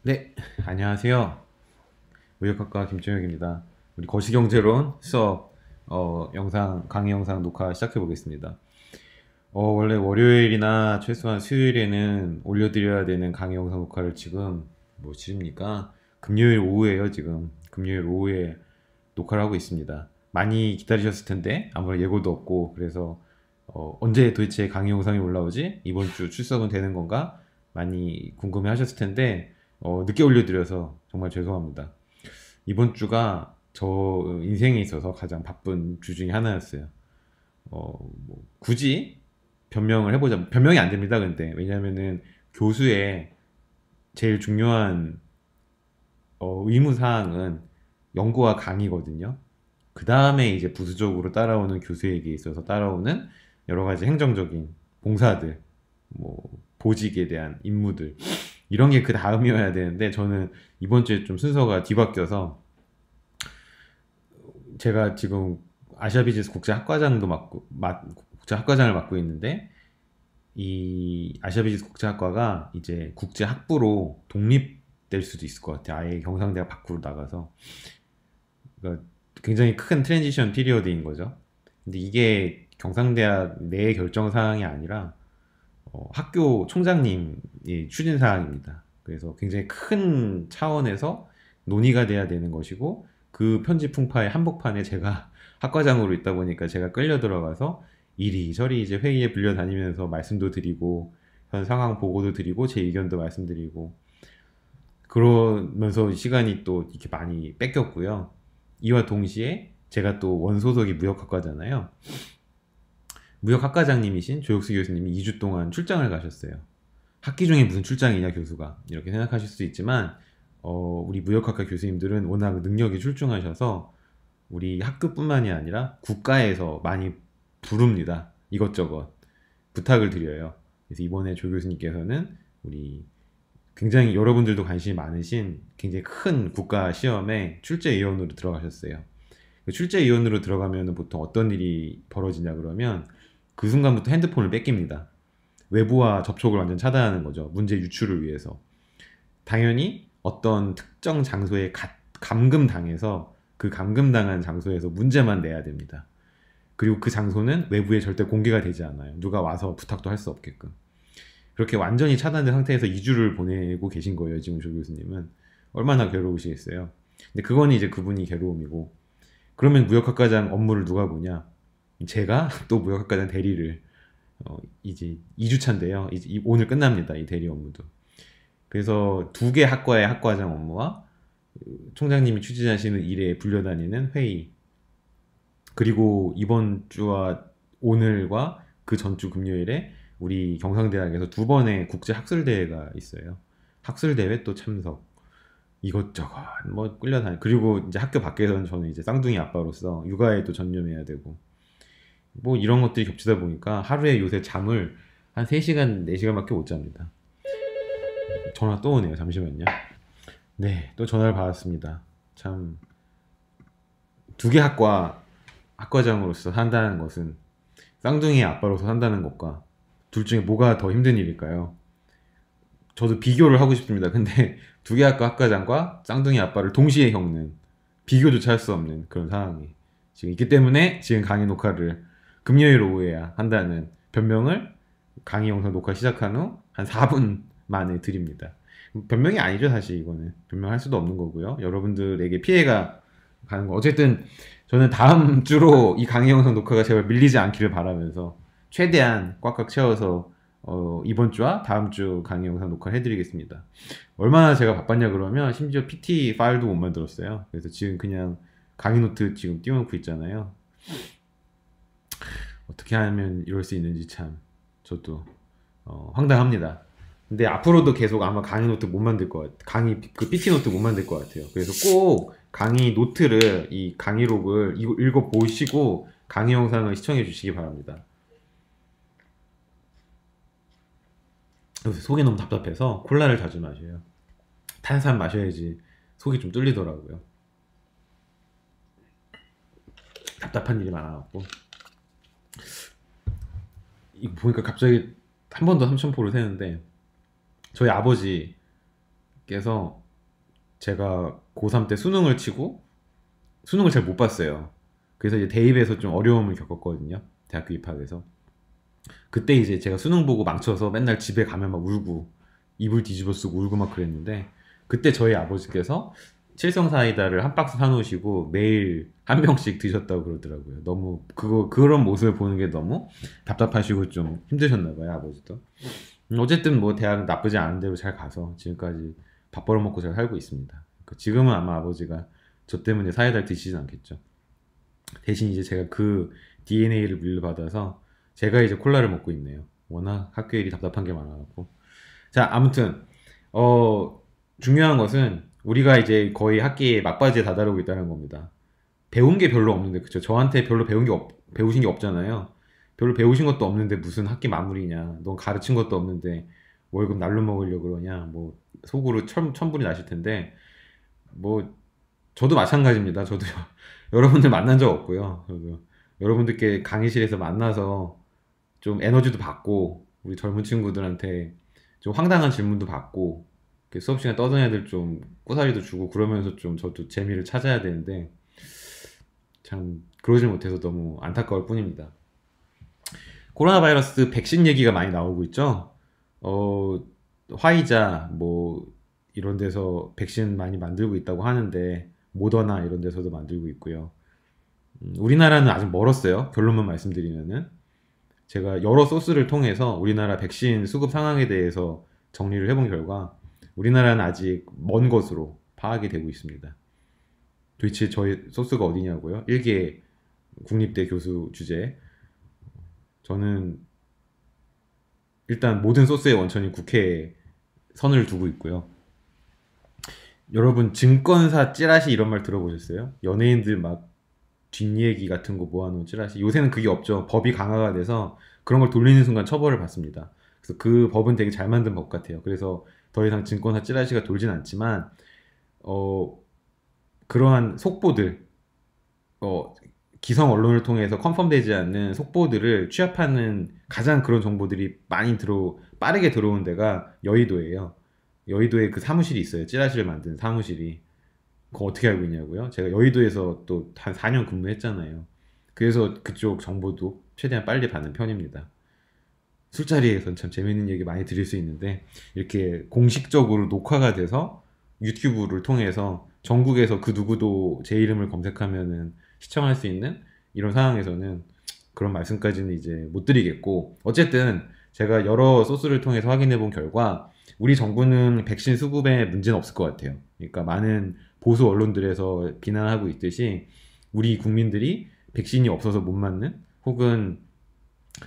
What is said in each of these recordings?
네, 안녕하세요. 무역학과 김정혁입니다. 우리 거시경제론 수업 강의 영상 녹화 시작해 보겠습니다. 원래 월요일이나 최소한 수요일에는 올려드려야 되는 강의 영상 녹화를 지금 뭐 지금입니까? 금요일 오후에요, 지금. 금요일 오후에 녹화를 하고 있습니다. 많이 기다리셨을 텐데 아무런 예고도 없고 그래서 언제 도대체 강의 영상이 올라오지? 이번 주 출석은 되는 건가? 많이 궁금해 하셨을 텐데 늦게 올려드려서 정말 죄송합니다. 이번 주가 저 인생에 있어서 가장 바쁜 주 중에 하나였어요. 뭐 굳이 변명을 해보자. 변명이 안 됩니다, 근데. 왜냐면은 교수의 제일 중요한 의무사항은 연구와 강의거든요. 그 다음에 이제 부수적으로 따라오는 교수에게 있어서 따라오는 여러 가지 행정적인 봉사들, 뭐, 보직에 대한 임무들, 이런 게 그 다음이어야 되는데, 저는 이번 주에 좀 순서가 뒤바뀌어서, 제가 지금 아시아 비즈니스 국제학과장을 맡고 있는데, 이 아시아 비즈니스 국제학과가 이제 국제학부로 독립될 수도 있을 것 같아요. 아예 경상대학 밖으로 나가서. 그러니까 굉장히 큰 트랜지션 피리어드인 거죠. 근데 이게 경상대학 내 결정 사항이 아니라 학교 총장님이 추진 사항입니다. 그래서 굉장히 큰 차원에서 논의가 돼야 되는 것이고 그 편집 풍파의 한복판에 제가 학과장으로 있다 보니까 제가 끌려 들어가서 이리저리 이제 회의에 불려 다니면서 말씀도 드리고 현 상황 보고도 드리고 제 의견도 말씀드리고 그러면서 시간이 또 이렇게 많이 뺏겼고요. 이와 동시에 제가 또 원소속이 무역학과잖아요. 무역학과장님이신 조혁수 교수님이 2주 동안 출장을 가셨어요. 학기 중에 무슨 출장이냐 교수가 이렇게 생각하실 수도 있지만 우리 무역학과 교수님들은 워낙 능력이 출중하셔서 우리 학교뿐만이 아니라 국가에서 많이 부릅니다. 이것저것 부탁을 드려요. 그래서 이번에 조 교수님께서는 우리 굉장히 여러분들도 관심이 많으신 굉장히 큰 국가 시험에 출제위원으로 들어가셨어요. 출제위원으로 들어가면 보통 어떤 일이 벌어지냐 그러면 그 순간부터 핸드폰을 뺏깁니다. 외부와 접촉을 완전 차단하는 거죠. 문제 유출을 위해서. 당연히 어떤 특정 장소에 감금당해서 그 감금당한 장소에서 문제만 내야 됩니다. 그리고 그 장소는 외부에 절대 공개가 되지 않아요. 누가 와서 부탁도 할 수 없게끔. 그렇게 완전히 차단된 상태에서 2주를 보내고 계신 거예요. 지금 조 교수님은. 얼마나 괴로우시겠어요. 근데 그건 이제 그분이 괴로움이고 그러면 무역학과장 업무를 누가 보냐? 제가 또 무역학과장 대리를 이제 2주차인데요. 이제 오늘 끝납니다. 이 대리 업무도. 그래서 두 개 학과의 학과장 업무와 총장님이 추진하시는 일에 불려다니는 회의 그리고 이번 주와 오늘과 그 전주 금요일에 우리 경상대학에서 두 번의 국제 학술대회가 있어요. 학술대회 또 참석 이것저것 뭐 끌려다니 그리고 이제 학교 밖에서는 저는 이제 쌍둥이 아빠로서 육아에 또 전념해야 되고 뭐 이런 것들이 겹치다 보니까 하루에 요새 잠을 한 3시간, 4시간밖에 못 잡니다. 전화 또 오네요. 잠시만요. 네, 또 전화를 받았습니다. 참 두 개 학과장으로서 산다는 것은 쌍둥이 아빠로서 산다는 것과 둘 중에 뭐가 더 힘든 일일까요? 저도 비교를 하고 싶습니다. 근데 두 개 학과장과 쌍둥이 아빠를 동시에 겪는 비교조차 할 수 없는 그런 상황이 지금 있기 때문에 지금 강의 녹화를 금요일 오후에야 한다는 변명을 강의 영상 녹화 시작한 후 한 4분 만에 드립니다. 변명이 아니죠, 사실 이거는. 변명할 수도 없는 거고요. 여러분들에게 피해가 가는 거. 어쨌든 저는 다음 주로 이 강의 영상 녹화가 제발 밀리지 않기를 바라면서 최대한 꽉꽉 채워서 이번 주와 다음 주 강의 영상 녹화를 해드리겠습니다. 얼마나 제가 바빴냐 그러면 심지어 PT 파일도 못 만들었어요. 그래서 지금 그냥 강의 노트 지금 띄워놓고 있잖아요. 어떻게 하면 이럴 수 있는지 참 저도 황당합니다. 근데 앞으로도 계속 아마 강의 노트 못 만들 것 같아요. 강의 그 PT 노트 못 만들 것 같아요. 그래서 꼭 강의 노트를 이 강의록을 읽어 보시고 강의 영상을 시청해 주시기 바랍니다. 요새 속이 너무 답답해서 콜라를 자주 마셔요. 탄산 마셔야지 속이 좀 뚫리더라고요. 답답한 일이 많아갖고 이거 보니까 갑자기 한 번 더 삼천포를 세는데 저희 아버지 아버지께서 제가 고3 때 수능을 치고 수능을 잘 못 봤어요. 그래서 이제 대입에서 좀 어려움을 겪었거든요. 대학교 입학해서. 그때 이제 제가 수능 보고 망쳐서 맨날 집에 가면 막 울고 이불 뒤집어 쓰고 울고 막 그랬는데 그때 저희 아버지께서 칠성사이다를 한 박스 사놓으시고 매일 한 병씩 드셨다고 그러더라고요. 너무 그런 모습을 보는 게 너무 답답하시고 좀 힘드셨나 봐요, 아버지도. 어쨌든 뭐 대학 나쁘지 않은 대로 잘 가서 지금까지 밥 벌어먹고 잘 살고 있습니다. 지금은 아마 아버지가 저 때문에 사이다를 드시진 않겠죠. 대신 이제 제가 그 DNA를 물려받아서 제가 이제 콜라를 먹고 있네요. 워낙 학교 일이 답답한 게 많아갖고. 자, 아무튼 중요한 것은 우리가 이제 거의 학기에 막바지에 다다르고 있다는 겁니다. 배운 게 별로 없는데, 그쵸? 저한테 별로 배우신 게 없잖아요. 별로 배우신 것도 없는데 무슨 학기 마무리냐? 넌 가르친 것도 없는데 월급 날로 먹으려고 그러냐? 뭐 속으로 천불이 나실 텐데, 뭐 저도 마찬가지입니다. 저도 여러분들 만난 적 없고요. 저도 여러분들께 강의실에서 만나서 좀 에너지도 받고 우리 젊은 친구들한테 좀 황당한 질문도 받고 이렇게 수업 시간 떠든 애들 좀 꼬사리도 주고 그러면서 좀 저도 재미를 찾아야 되는데 참 그러질 못해서 너무 안타까울 뿐입니다. 코로나 바이러스 백신 얘기가 많이 나오고 있죠. 화이자 뭐 이런 데서 백신 많이 만들고 있다고 하는데 모더나 이런 데서도 만들고 있고요. 우리나라는 아직 멀었어요. 결론만 말씀드리면은 제가 여러 소스를 통해서 우리나라 백신 수급 상황에 대해서 정리를 해본 결과 우리나라는 아직 먼 것으로 파악이 되고 있습니다. 도대체 저희 소스가 어디냐고요? 일개 국립대 교수 주제. 저는 일단 모든 소스의 원천인 국회에 선을 두고 있고요. 여러분 증권사 찌라시 이런 말 들어보셨어요? 연예인들 막 뒷얘기 같은 거 모아놓은 찌라시. 요새는 그게 없죠. 법이 강화가 돼서 그런 걸 돌리는 순간 처벌을 받습니다. 그래서 그 법은 되게 잘 만든 법 같아요. 그래서 더 이상 증권사 찌라시가 돌진 않지만 그러한 속보들 기성 언론을 통해서 컨펌되지 않는 속보들을 취합하는 가장 그런 정보들이 빠르게 들어오는 데가 여의도예요. 여의도에 그 사무실이 있어요. 찌라시를 만든 사무실이. 그거 어떻게 알고 있냐고요? 제가 여의도에서 또 한 4년 근무했잖아요. 그래서 그쪽 정보도 최대한 빨리 받는 편입니다. 술자리에선 참 재밌는 얘기 많이 드릴 수 있는데 이렇게 공식적으로 녹화가 돼서 유튜브를 통해서 전국에서 그 누구도 제 이름을 검색하면은 시청할 수 있는 이런 상황에서는 그런 말씀까지는 이제 못 드리겠고 어쨌든 제가 여러 소스를 통해서 확인해 본 결과 우리 정부는 백신 수급에 문제는 없을 것 같아요. 그러니까 많은 보수 언론들에서 비난하고 있듯이 우리 국민들이 백신이 없어서 못 맞는 혹은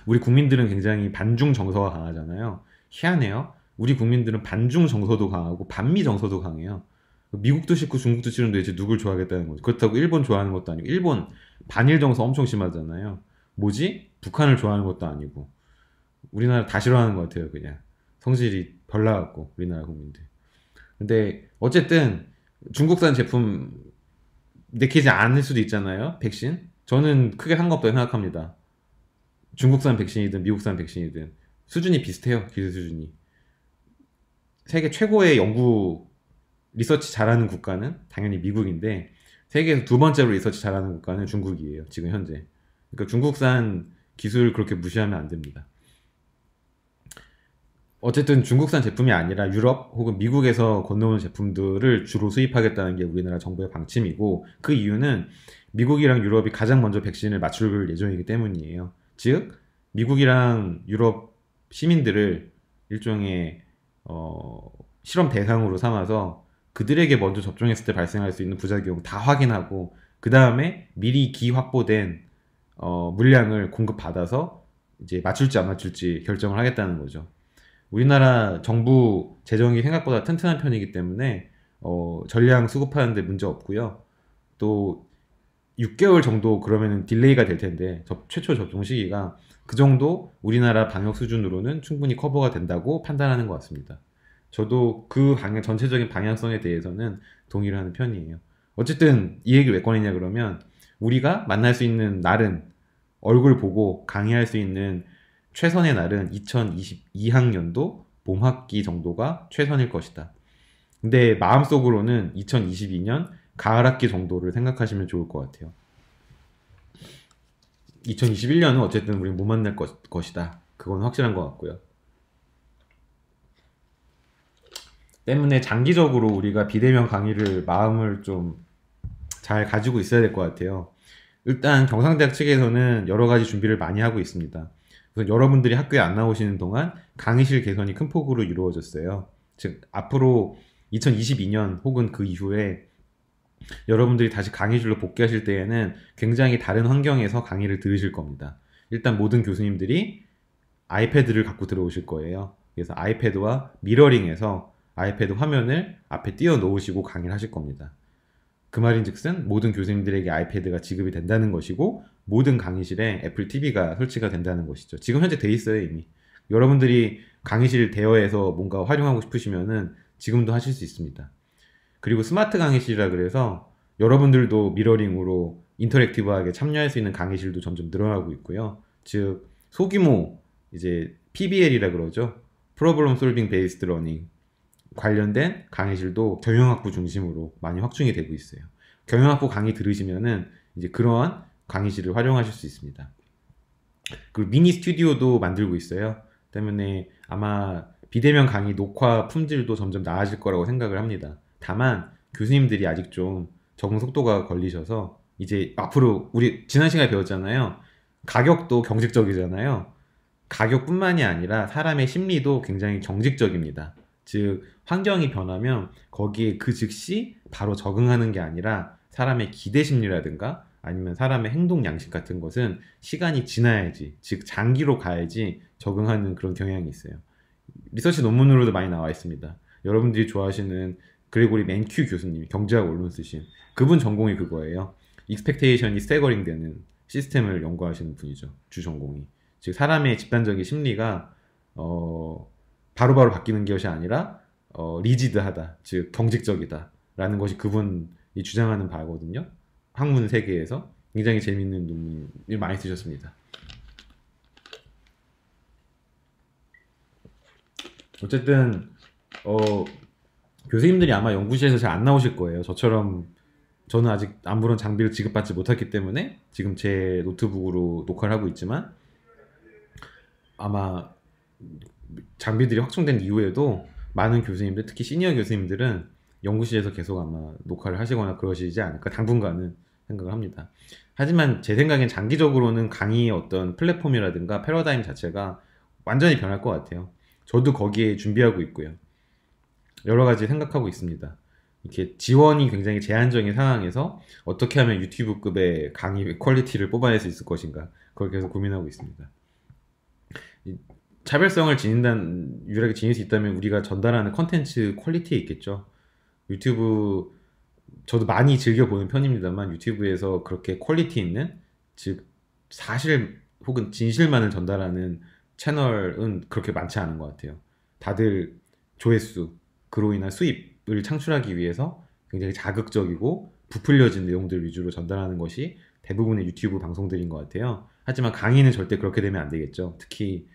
우리 국민들은 굉장히 반중 정서가 강하잖아요. 희한해요. 우리 국민들은 반중 정서도 강하고 반미 정서도 강해요. 미국도 싫고 중국도 싫은데 이제 누굴 좋아하겠다는 거죠. 그렇다고 일본 좋아하는 것도 아니고 일본 반일 정서 엄청 심하잖아요. 뭐지? 북한을 좋아하는 것도 아니고 우리나라 다 싫어하는 것 같아요. 그냥 성질이 별나갖고 우리나라 국민들. 근데 어쨌든 중국산 제품 내키지 않을 수도 있잖아요. 백신. 저는 크게 상관없다고 생각합니다. 중국산 백신이든 미국산 백신이든 수준이 비슷해요. 기술 수준이. 세계 최고의 연구 리서치 잘하는 국가는 당연히 미국인데 세계에서 두 번째로 리서치 잘하는 국가는 중국이에요. 지금 현재. 그러니까 중국산 기술 그렇게 무시하면 안 됩니다. 어쨌든 중국산 제품이 아니라 유럽 혹은 미국에서 건너오는 제품들을 주로 수입하겠다는 게 우리나라 정부의 방침이고 그 이유는 미국이랑 유럽이 가장 먼저 백신을 맞출 예정이기 때문이에요. 즉 미국이랑 유럽 시민들을 일종의 실험 대상으로 삼아서 그들에게 먼저 접종했을 때 발생할 수 있는 부작용 다 확인하고 그 다음에 미리 기확보된 물량을 공급받아서 이제 맞출지 안 맞출지 결정을 하겠다는 거죠. 우리나라 정부 재정이 생각보다 튼튼한 편이기 때문에 전량 수급하는데 문제 없고요. 또 6개월 정도 그러면은 딜레이가 될 텐데 최초 접종 시기가 그 정도 우리나라 방역 수준으로는 충분히 커버가 된다고 판단하는 것 같습니다. 저도 그 전체적인 방향성에 대해서는 동의를 하는 편이에요. 어쨌든 이 얘기 왜 꺼내냐 그러면 우리가 만날 수 있는 날은 얼굴 보고 강의할 수 있는 최선의 날은 2022학년도 봄학기 정도가 최선일 것이다. 근데 마음속으로는 2022년 가을 학기 정도를 생각하시면 좋을 것 같아요. 2021년은 어쨌든 우리 못 만날 것이다. 그건 확실한 것 같고요. 때문에 장기적으로 우리가 비대면 강의를 마음을 좀 잘 가지고 있어야 될 것 같아요. 일단 경상대학 측에서는 여러 가지 준비를 많이 하고 있습니다. 그래서 여러분들이 학교에 안 나오시는 동안 강의실 개선이 큰 폭으로 이루어졌어요. 즉 앞으로 2022년 혹은 그 이후에 여러분들이 다시 강의실로 복귀하실 때에는 굉장히 다른 환경에서 강의를 들으실 겁니다. 일단 모든 교수님들이 아이패드를 갖고 들어오실 거예요. 그래서 아이패드와 미러링해서 아이패드 화면을 앞에 띄워 놓으시고 강의를 하실 겁니다. 그 말인즉슨 모든 교수님들에게 아이패드가 지급이 된다는 것이고 모든 강의실에 애플 TV가 설치가 된다는 것이죠. 지금 현재 돼 있어요 이미. 여러분들이 강의실 대여해서 뭔가 활용하고 싶으시면은 지금도 하실 수 있습니다. 그리고 스마트 강의실이라 그래서 여러분들도 미러링으로 인터랙티브하게 참여할 수 있는 강의실도 점점 늘어나고 있고요. 즉 소규모 이제 PBL이라 그러죠. Problem Solving Based Learning 관련된 강의실도 경영학부 중심으로 많이 확충이 되고 있어요. 경영학부 강의 들으시면은 이제 그러한 강의실을 활용하실 수 있습니다. 그리고 미니 스튜디오도 만들고 있어요. 때문에 아마 비대면 강의 녹화 품질도 점점 나아질 거라고 생각을 합니다. 다만 교수님들이 아직 좀 적응 속도가 걸리셔서 이제 앞으로 우리 지난 시간에 배웠잖아요. 가격도 경직적이잖아요. 가격뿐만이 아니라 사람의 심리도 굉장히 경직적입니다. 즉 환경이 변하면 거기에 그 즉시 바로 적응하는 게 아니라 사람의 기대 심리라든가 아니면 사람의 행동 양식 같은 것은 시간이 지나야지, 즉 장기로 가야지 적응하는 그런 경향이 있어요. 리서치 논문으로도 많이 나와 있습니다. 여러분들이 좋아하시는 그레고리 맨큐 교수님이 경제학 원론 쓰신 그분 전공이 그거예요. 익스펙테이션이 스태거링 되는 시스템을 연구하시는 분이죠. 주 전공이. 즉 사람의 집단적인 심리가 바로바로 바뀌는 것이 아니라 리지드하다, 즉 경직적이다라는 것이 그분이 주장하는 바거든요. 학문 세계에서 굉장히 재밌는 논문을 많이 쓰셨습니다. 어쨌든 교수님들이 아마 연구실에서 잘 안 나오실 거예요. 저처럼 저는 아직 아무런 장비를 지급받지 못했기 때문에 지금 제 노트북으로 녹화를 하고 있지만 아마 장비들이 확충된 이후에도 많은 교수님들, 특히 시니어 교수님들은 연구실에서 계속 아마 녹화를 하시거나 그러시지 않을까 당분간은 생각을 합니다. 하지만 제 생각엔 장기적으로는 강의의 어떤 플랫폼이라든가 패러다임 자체가 완전히 변할 것 같아요. 저도 거기에 준비하고 있고요. 여러 가지 생각하고 있습니다. 이렇게 지원이 굉장히 제한적인 상황에서 어떻게 하면 유튜브급의 강의 퀄리티를 뽑아낼 수 있을 것인가, 그걸 계속 고민하고 있습니다. 차별성을 유일하게 지닐 수 있다면 우리가 전달하는 컨텐츠 퀄리티에 있겠죠. 유튜브 저도 많이 즐겨보는 편입니다만 유튜브에서 그렇게 퀄리티 있는, 즉 사실 혹은 진실만을 전달하는 채널은 그렇게 많지 않은 것 같아요. 다들 조회수, 그로 인한 수입을 창출하기 위해서 굉장히 자극적이고 부풀려진 내용들 위주로 전달하는 것이 대부분의 유튜브 방송들인 것 같아요. 하지만 강의는 절대 그렇게 되면 안 되겠죠. 특히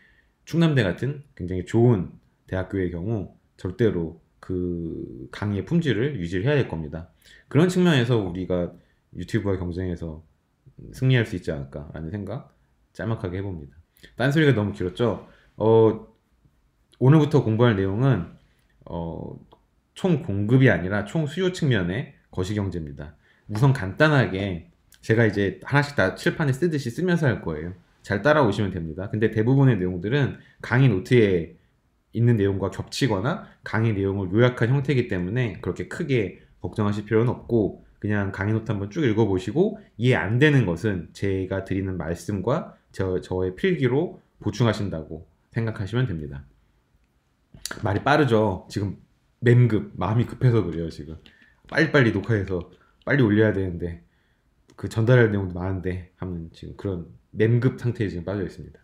충남대 같은 굉장히 좋은 대학교의 경우 절대로 그 강의의 품질을 유지를 해야 될 겁니다. 그런 측면에서 우리가 유튜브와 경쟁해서 승리할 수 있지 않을까라는 생각 짤막하게 해봅니다. 딴소리가 너무 길었죠? 오늘부터 공부할 내용은 총 공급이 아니라 총 수요 측면의 거시경제입니다. 우선 간단하게 제가 이제 하나씩 다 칠판에 쓰듯이 쓰면서 할 거예요. 잘 따라오시면 됩니다. 근데 대부분의 내용들은 강의 노트에 있는 내용과 겹치거나 강의 내용을 요약한 형태이기 때문에 그렇게 크게 걱정하실 필요는 없고 그냥 강의 노트 한번 쭉 읽어보시고 이해 안 되는 것은 제가 드리는 말씀과 저의 필기로 보충하신다고 생각하시면 됩니다. 말이 빠르죠? 지금 mem급, 마음이 급해서 그래요 지금. 빨리빨리 녹화해서 빨리 올려야 되는데 그 전달할 내용도 많은데 하면 지금 그런 mem급 상태에 지금 빠져 있습니다.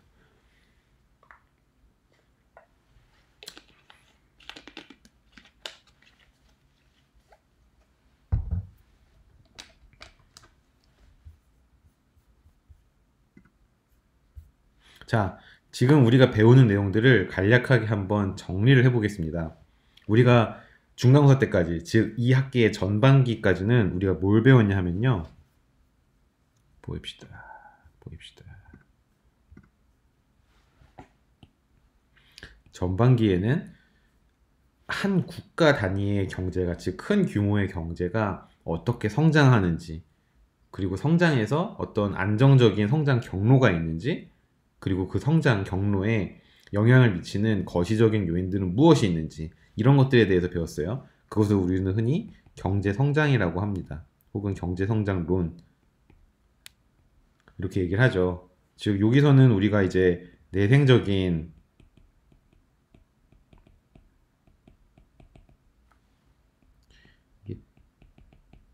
자, 지금 우리가 배우는 내용들을 간략하게 한번 정리를 해보겠습니다. 우리가 중간고사 때까지, 즉 이 학기의 전반기까지는 우리가 뭘 배웠냐 하면요. 보입시다. 보입시다. 전반기에는 한 국가 단위의 경제가, 즉 큰 규모의 경제가 어떻게 성장하는지, 그리고 성장에서 어떤 안정적인 성장 경로가 있는지, 그리고 그 성장 경로에 영향을 미치는 거시적인 요인들은 무엇이 있는지, 이런 것들에 대해서 배웠어요. 그것을 우리는 흔히 경제 성장이라고 합니다. 혹은 경제 성장론, 이렇게 얘기를 하죠. 즉 여기서는 우리가 이제 내생적인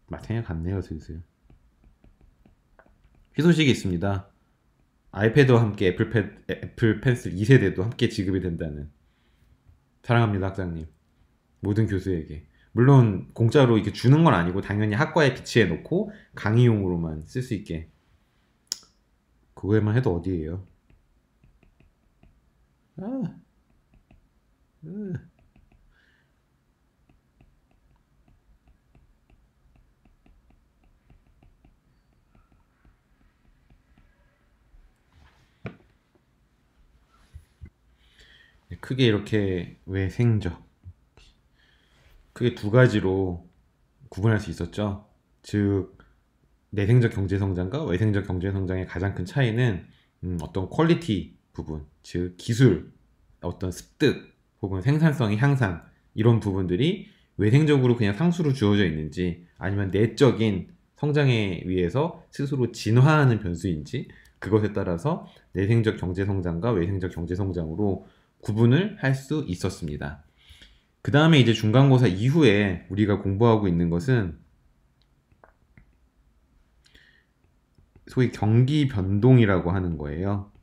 마탱이 같네요, 슬슬. 희소식이 있습니다. 아이패드와 함께 애플 펜슬 2세대도 함께 지급이 된다는. 사랑합니다, 학장님. 모든 교수에게. 물론 공짜로 이렇게 주는 건 아니고 당연히 학과에 비치해 놓고 강의용으로만 쓸 수 있게. 그거에만 해도 어디예요? 아, 크게 이렇게 외생적, 크게 두 가지로 구분할 수 있었죠. 즉 내생적 경제성장과 외생적 경제성장의 가장 큰 차이는 어떤 퀄리티 부분, 즉 기술, 어떤 습득 혹은 생산성의 향상, 이런 부분들이 외생적으로 그냥 상수로 주어져 있는지, 아니면 내적인 성장에 위해서 스스로 진화하는 변수인지, 그것에 따라서 내생적 경제성장과 외생적 경제성장으로 구분을 할 수 있었습니다. 그 다음에 이제 중간고사 이후에 우리가 공부하고 있는 것은 소위 경기 변동이라고 하는 거예요.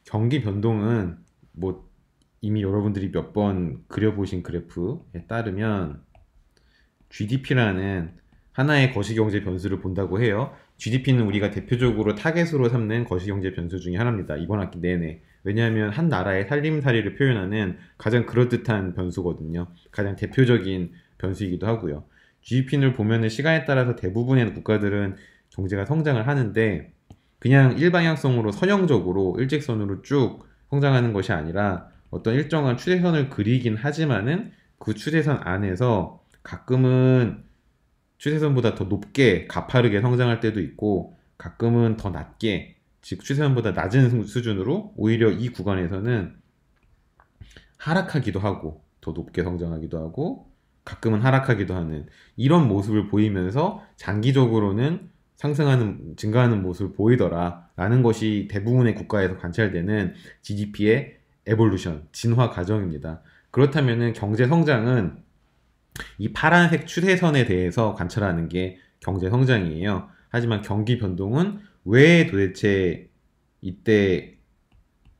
경기 변동은 뭐 이미 여러분들이 몇 번 그려보신 그래프에 따르면 GDP라는 하나의 거시경제 변수를 본다고 해요. GDP는 우리가 대표적으로 타겟으로 삼는 거시경제 변수 중에 하나입니다. 이번 학기 내내. 왜냐하면 한 나라의 살림살이를 표현하는 가장 그럴듯한 변수거든요. 가장 대표적인 변수이기도 하고요. GDP를 보면은 시간에 따라서 대부분의 국가들은 경제가 성장을 하는데, 그냥 일방향성으로 선형적으로 일직선으로 쭉 성장하는 것이 아니라 어떤 일정한 추세선을 그리긴 하지만은 그 추세선 안에서 가끔은 추세선보다 더 높게 가파르게 성장할 때도 있고, 가끔은 더 낮게, 즉 추세선보다 낮은 수준으로 오히려 이 구간에서는 하락하기도 하고 더 높게 성장하기도 하고 가끔은 하락하기도 하는, 이런 모습을 보이면서 장기적으로는 상승하는, 증가하는 모습을 보이더라 라는 것이 대부분의 국가에서 관찰되는 GDP의 에볼루션, 진화 과정입니다. 그렇다면 경제 성장은 이 파란색 추세선에 대해서 관찰하는 게 경제 성장이에요. 하지만 경기 변동은 왜 도대체 이때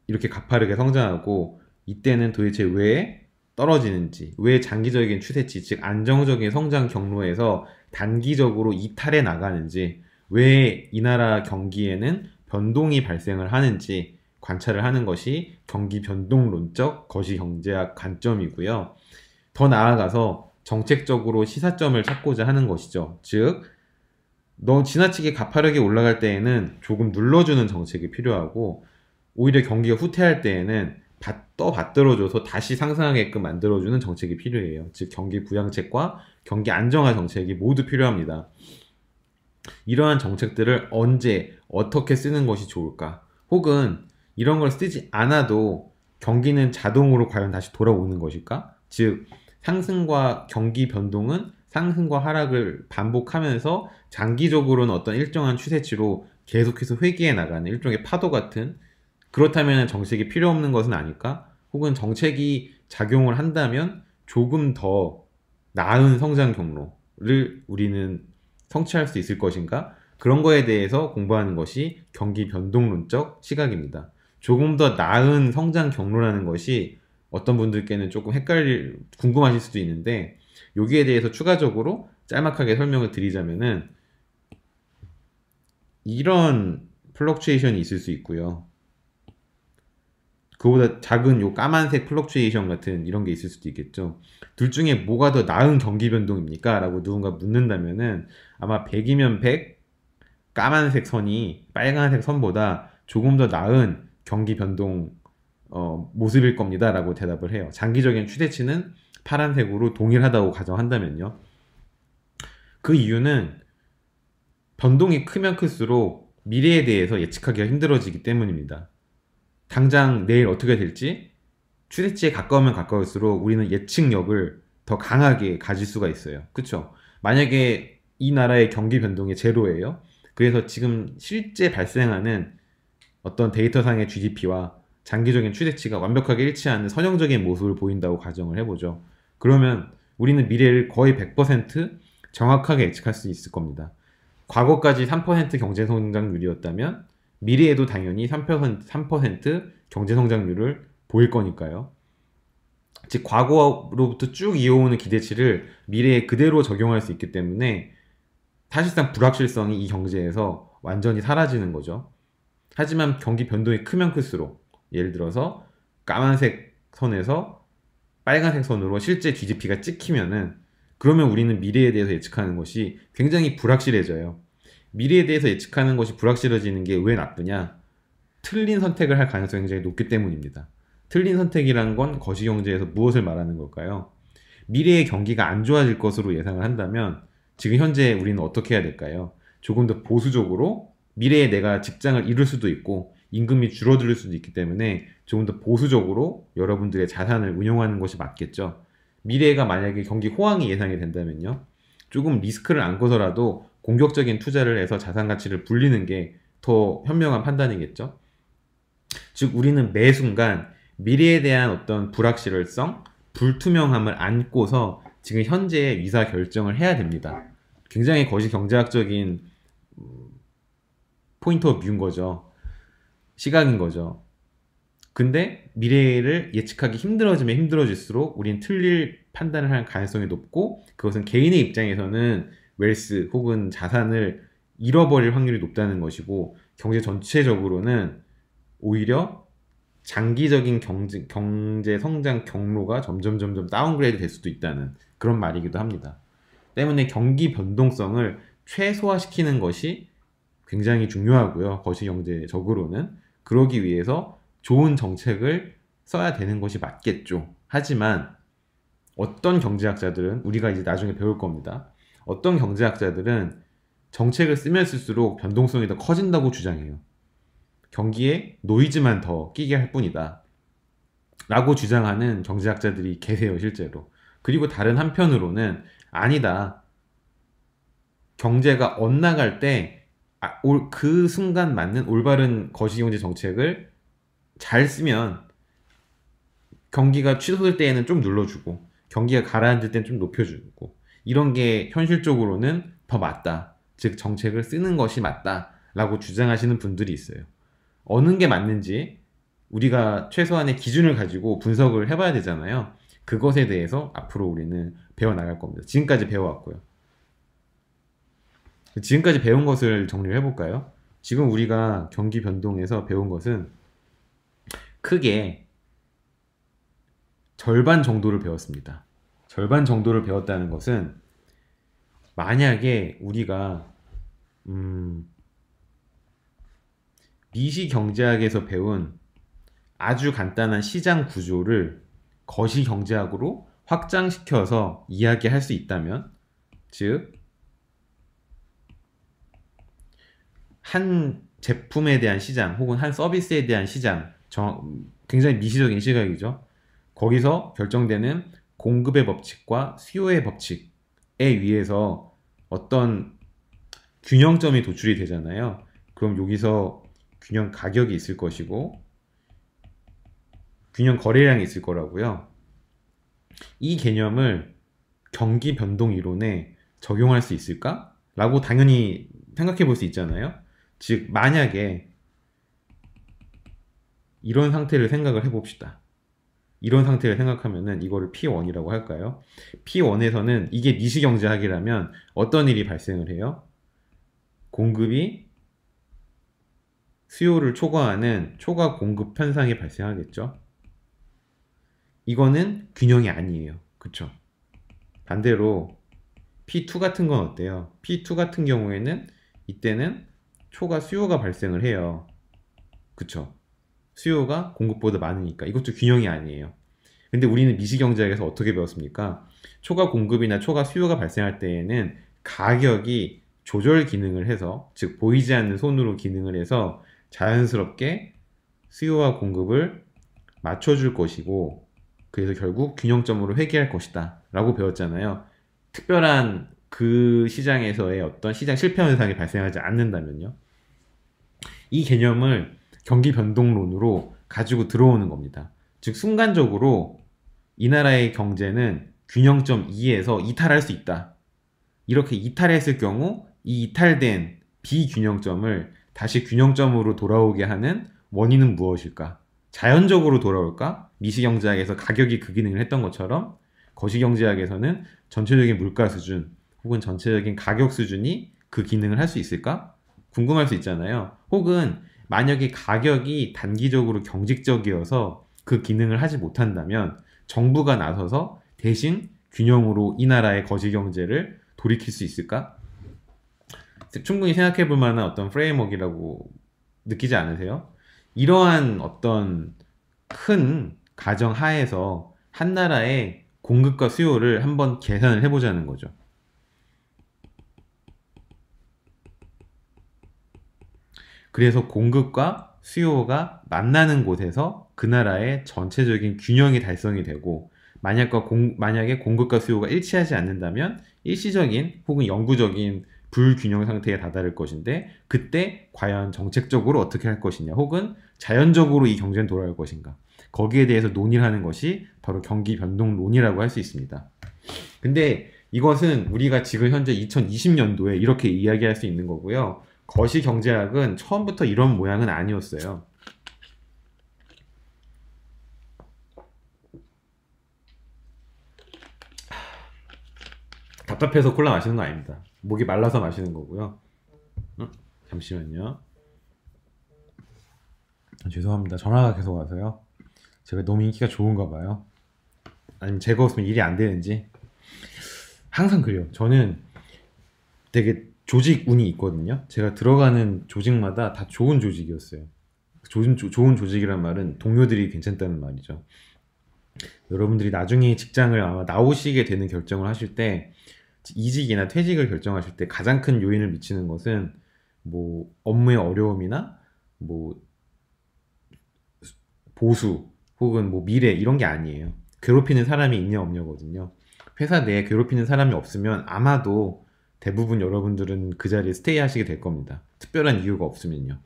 이렇게 가파르게 성장하고 이때는 도대체 왜 떨어지는지, 왜 장기적인 추세치, 즉 안정적인 성장 경로에서 단기적으로 이탈해 나가는지, 왜 이 나라 경기에는 변동이 발생을 하는지 관찰을 하는 것이 경기 변동론적 거시경제학 관점이고요. 더 나아가서 정책적으로 시사점을 찾고자 하는 것이죠. 즉, 너무 지나치게 가파르게 올라갈 때에는 조금 눌러주는 정책이 필요하고, 오히려 경기가 후퇴할 때에는 받들어줘서 다시 상승하게끔 만들어주는 정책이 필요해요. 즉 경기 부양책과 경기 안정화 정책이 모두 필요합니다. 이러한 정책들을 언제 어떻게 쓰는 것이 좋을까? 혹은 이런 걸 쓰지 않아도 경기는 자동으로 과연 다시 돌아오는 것일까? 즉 상승과 경기 변동은 상승과 하락을 반복하면서 장기적으로는 어떤 일정한 추세치로 계속해서 회귀해 나가는 일종의 파도 같은, 그렇다면 정책이 필요 없는 것은 아닐까? 혹은 정책이 작용을 한다면 조금 더 나은 성장 경로를 우리는 성취할 수 있을 것인가? 그런 거에 대해서 공부하는 것이 경기 변동론적 시각입니다. 조금 더 나은 성장 경로라는 것이 어떤 분들께는 조금 궁금하실 수도 있는데, 여기에 대해서 추가적으로 짤막하게 설명을 드리자면은 이런 플럭추에이션이 있을 수 있고요. 그보다 작은 요 까만색 플럭추에이션 같은 이런 게 있을 수도 있겠죠. 둘 중에 뭐가 더 나은 경기 변동입니까? 라고 누군가 묻는다면은 아마 100이면 100, 까만색 선이 빨간색 선보다 조금 더 나은 경기 변동 모습일 겁니다. 라고 대답을 해요. 장기적인 최대치는 파란색으로 동일하다고 가정한다면요. 그 이유는 변동이 크면 클수록 미래에 대해서 예측하기가 힘들어지기 때문입니다. 당장 내일 어떻게 될지 최대치에 가까우면 가까울수록 우리는 예측력을 더 강하게 가질 수가 있어요. 그쵸? 만약에 이 나라의 경기 변동이 제로예요. 그래서 지금 실제 발생하는 어떤 데이터상의 GDP와 장기적인 최대치가 완벽하게 일치하는 선형적인 모습을 보인다고 가정을 해보죠. 그러면 우리는 미래를 거의 100% 정확하게 예측할 수 있을 겁니다. 과거까지 3% 경제성장률이었다면 미래에도 당연히 3% 경제성장률을 보일 거니까요. 즉 과거로부터 쭉 이어오는 기대치를 미래에 그대로 적용할 수 있기 때문에 사실상 불확실성이 이 경제에서 완전히 사라지는 거죠. 하지만 경기 변동이 크면 클수록 예를 들어서 까만색 선에서 빨간색 선으로 실제 GDP가 찍히면은 그러면 우리는 미래에 대해서 예측하는 것이 굉장히 불확실해져요. 미래에 대해서 예측하는 것이 불확실해지는 게 왜 나쁘냐? 틀린 선택을 할 가능성이 굉장히 높기 때문입니다. 틀린 선택이란 건 거시경제에서 무엇을 말하는 걸까요? 미래의 경기가 안 좋아질 것으로 예상을 한다면 지금 현재 우리는 어떻게 해야 될까요? 조금 더 보수적으로 미래에 내가 직장을 잃을 수도 있고 임금이 줄어들 수도 있기 때문에 조금 더 보수적으로 여러분들의 자산을 운용하는 것이 맞겠죠. 미래가 만약에 경기 호황이 예상이 된다면요. 조금 리스크를 안고서라도 공격적인 투자를 해서 자산 가치를 불리는 게 더 현명한 판단이겠죠. 즉 우리는 매 순간 미래에 대한 어떤 불확실성, 불투명함을 안고서 지금 현재의 의사 결정을 해야 됩니다. 굉장히 거시 경제학적인 포인트 오브 뷰인 거죠. 시각인 거죠. 근데 미래를 예측하기 힘들어지면 힘들어질수록 우린 틀릴 판단을 할 가능성이 높고 그것은 개인의 입장에서는 웰스 혹은 자산을 잃어버릴 확률이 높다는 것이고 경제 전체적으로는 오히려 장기적인 경제 성장 경로가 점점 다운그레이드 될 수도 있다는 그런 말이기도 합니다. 때문에 경기 변동성을 최소화시키는 것이 굉장히 중요하고요. 거시경제적으로는. 그러기 위해서 좋은 정책을 써야 되는 것이 맞겠죠. 하지만 어떤 경제학자들은 우리가 이제 나중에 배울 겁니다. 어떤 경제학자들은 정책을 쓰면 쓸수록 변동성이 더 커진다고 주장해요. 경기에 노이즈만 더 끼게 할 뿐이다. 라고 주장하는 경제학자들이 계세요, 실제로. 그리고 다른 한편으로는 아니다. 경제가 엇나갈 때 그 순간 맞는 올바른 거시경제 정책을 잘 쓰면 경기가 취소될 때에는 좀 눌러주고 경기가 가라앉을 때는 좀 높여주고 이런 게 현실적으로는 더 맞다. 즉 정책을 쓰는 것이 맞다. 라고 주장하시는 분들이 있어요. 어느 게 맞는지 우리가 최소한의 기준을 가지고 분석을 해봐야 되잖아요. 그것에 대해서 앞으로 우리는 배워나갈 겁니다. 지금까지 배워왔고요. 지금까지 배운 것을 정리를 해볼까요? 지금 우리가 경기 변동에서 배운 것은 크게 절반 정도를 배웠습니다. 절반 정도를 배웠다는 것은 만약에 우리가 미시경제학에서 배운 아주 간단한 시장 구조를 거시경제학으로 확장시켜서 이야기할 수 있다면 즉 한 제품에 대한 시장 혹은 한 서비스에 대한 시장 굉장히 미시적인 시각이죠. 거기서 결정되는 공급의 법칙과 수요의 법칙에 의해서 어떤 균형점이 도출이 되잖아요. 그럼 여기서 균형 가격이 있을 것이고 균형 거래량이 있을 거라고요. 이 개념을 경기 변동 이론에 적용할 수 있을까? 라고 당연히 생각해 볼 수 있잖아요. 즉 만약에 이런 상태를 생각을 해봅시다. 이런 상태를 생각하면은 이거를 P1이라고 할까요? P1에서는 이게 미시경제학이라면 어떤 일이 발생을 해요? 공급이 수요를 초과하는 초과 공급 현상이 발생하겠죠. 이거는 균형이 아니에요. 그쵸? 반대로 P2 같은 건 어때요? P2 같은 경우에는 이때는 초과 수요가 발생을 해요. 그쵸? 수요가 공급보다 많으니까 이것도 균형이 아니에요. 근데 우리는 미시경제학에서 어떻게 배웠습니까? 초과 공급이나 초과 수요가 발생할 때에는 가격이 조절 기능을 해서, 즉 보이지 않는 손으로 기능을 해서 자연스럽게 수요와 공급을 맞춰줄 것이고, 그래서 결국 균형점으로 회귀할 것이다 라고 배웠잖아요. 특별한 그 시장에서의 어떤 시장 실패 현상이 발생하지 않는다면요. 이 개념을 경기 변동론으로 가지고 들어오는 겁니다. 즉 순간적으로 이 나라의 경제는 균형점 2에서 이탈할 수 있다. 이렇게 이탈했을 경우 이 이탈된 비균형점을 다시 균형점으로 돌아오게 하는 원인은 무엇일까? 자연적으로 돌아올까? 미시경제학에서 가격이 그 기능을 했던 것처럼 거시경제학에서는 전체적인 물가 수준 혹은 전체적인 가격 수준이 그 기능을 할 수 있을까? 궁금할 수 있잖아요. 혹은 만약에 가격이 단기적으로 경직적이어서 그 기능을 하지 못한다면 정부가 나서서 대신 균형으로 이 나라의 거시경제를 돌이킬 수 있을까? 충분히 생각해 볼 만한 어떤 프레임워크라고 느끼지 않으세요? 이러한 어떤 큰 가정 하에서 한 나라의 공급과 수요를 한번 계산을 해보자는 거죠. 그래서 공급과 수요가 만나는 곳에서 그 나라의 전체적인 균형이 달성이 되고, 만약에 공급과 수요가 일치하지 않는다면 일시적인 혹은 영구적인 불균형 상태에 다다를 것인데, 그때 과연 정책적으로 어떻게 할 것이냐 혹은 자연적으로 이 경제는 돌아갈 것인가, 거기에 대해서 논의를 하는 것이 바로 경기 변동론이라고 할 수 있습니다. 근데 이것은 우리가 지금 현재 2020년도에 이렇게 이야기할 수 있는 거고요. 거시경제학은 처음부터 이런 모양은 아니었어요. 답답해서 콜라 마시는 거 아닙니다. 목이 말라서 마시는 거고요. 잠시만요. 죄송합니다. 전화가 계속 와서요. 제가 너무 인기가 좋은가 봐요. 아니면 제가 없으면 일이 안 되는지. 항상 그래요. 저는 되게 조직 운이 있거든요. 제가 들어가는 조직마다 다 좋은 조직이었어요. 좋은 조직이란 말은 동료들이 괜찮다는 말이죠. 여러분들이 나중에 직장을 아마 나오시게 되는 결정을 하실 때, 이직이나 퇴직을 결정하실 때 가장 큰 요인을 미치는 것은 뭐 업무의 어려움이나 뭐 보수 혹은 뭐 미래 이런 게 아니에요. 괴롭히는 사람이 있냐 없냐거든요. 회사 내에 괴롭히는 사람이 없으면 아마도 대부분 여러분들은 그 자리에 스테이 하시게 될 겁니다. 특별한 이유가 없으면요.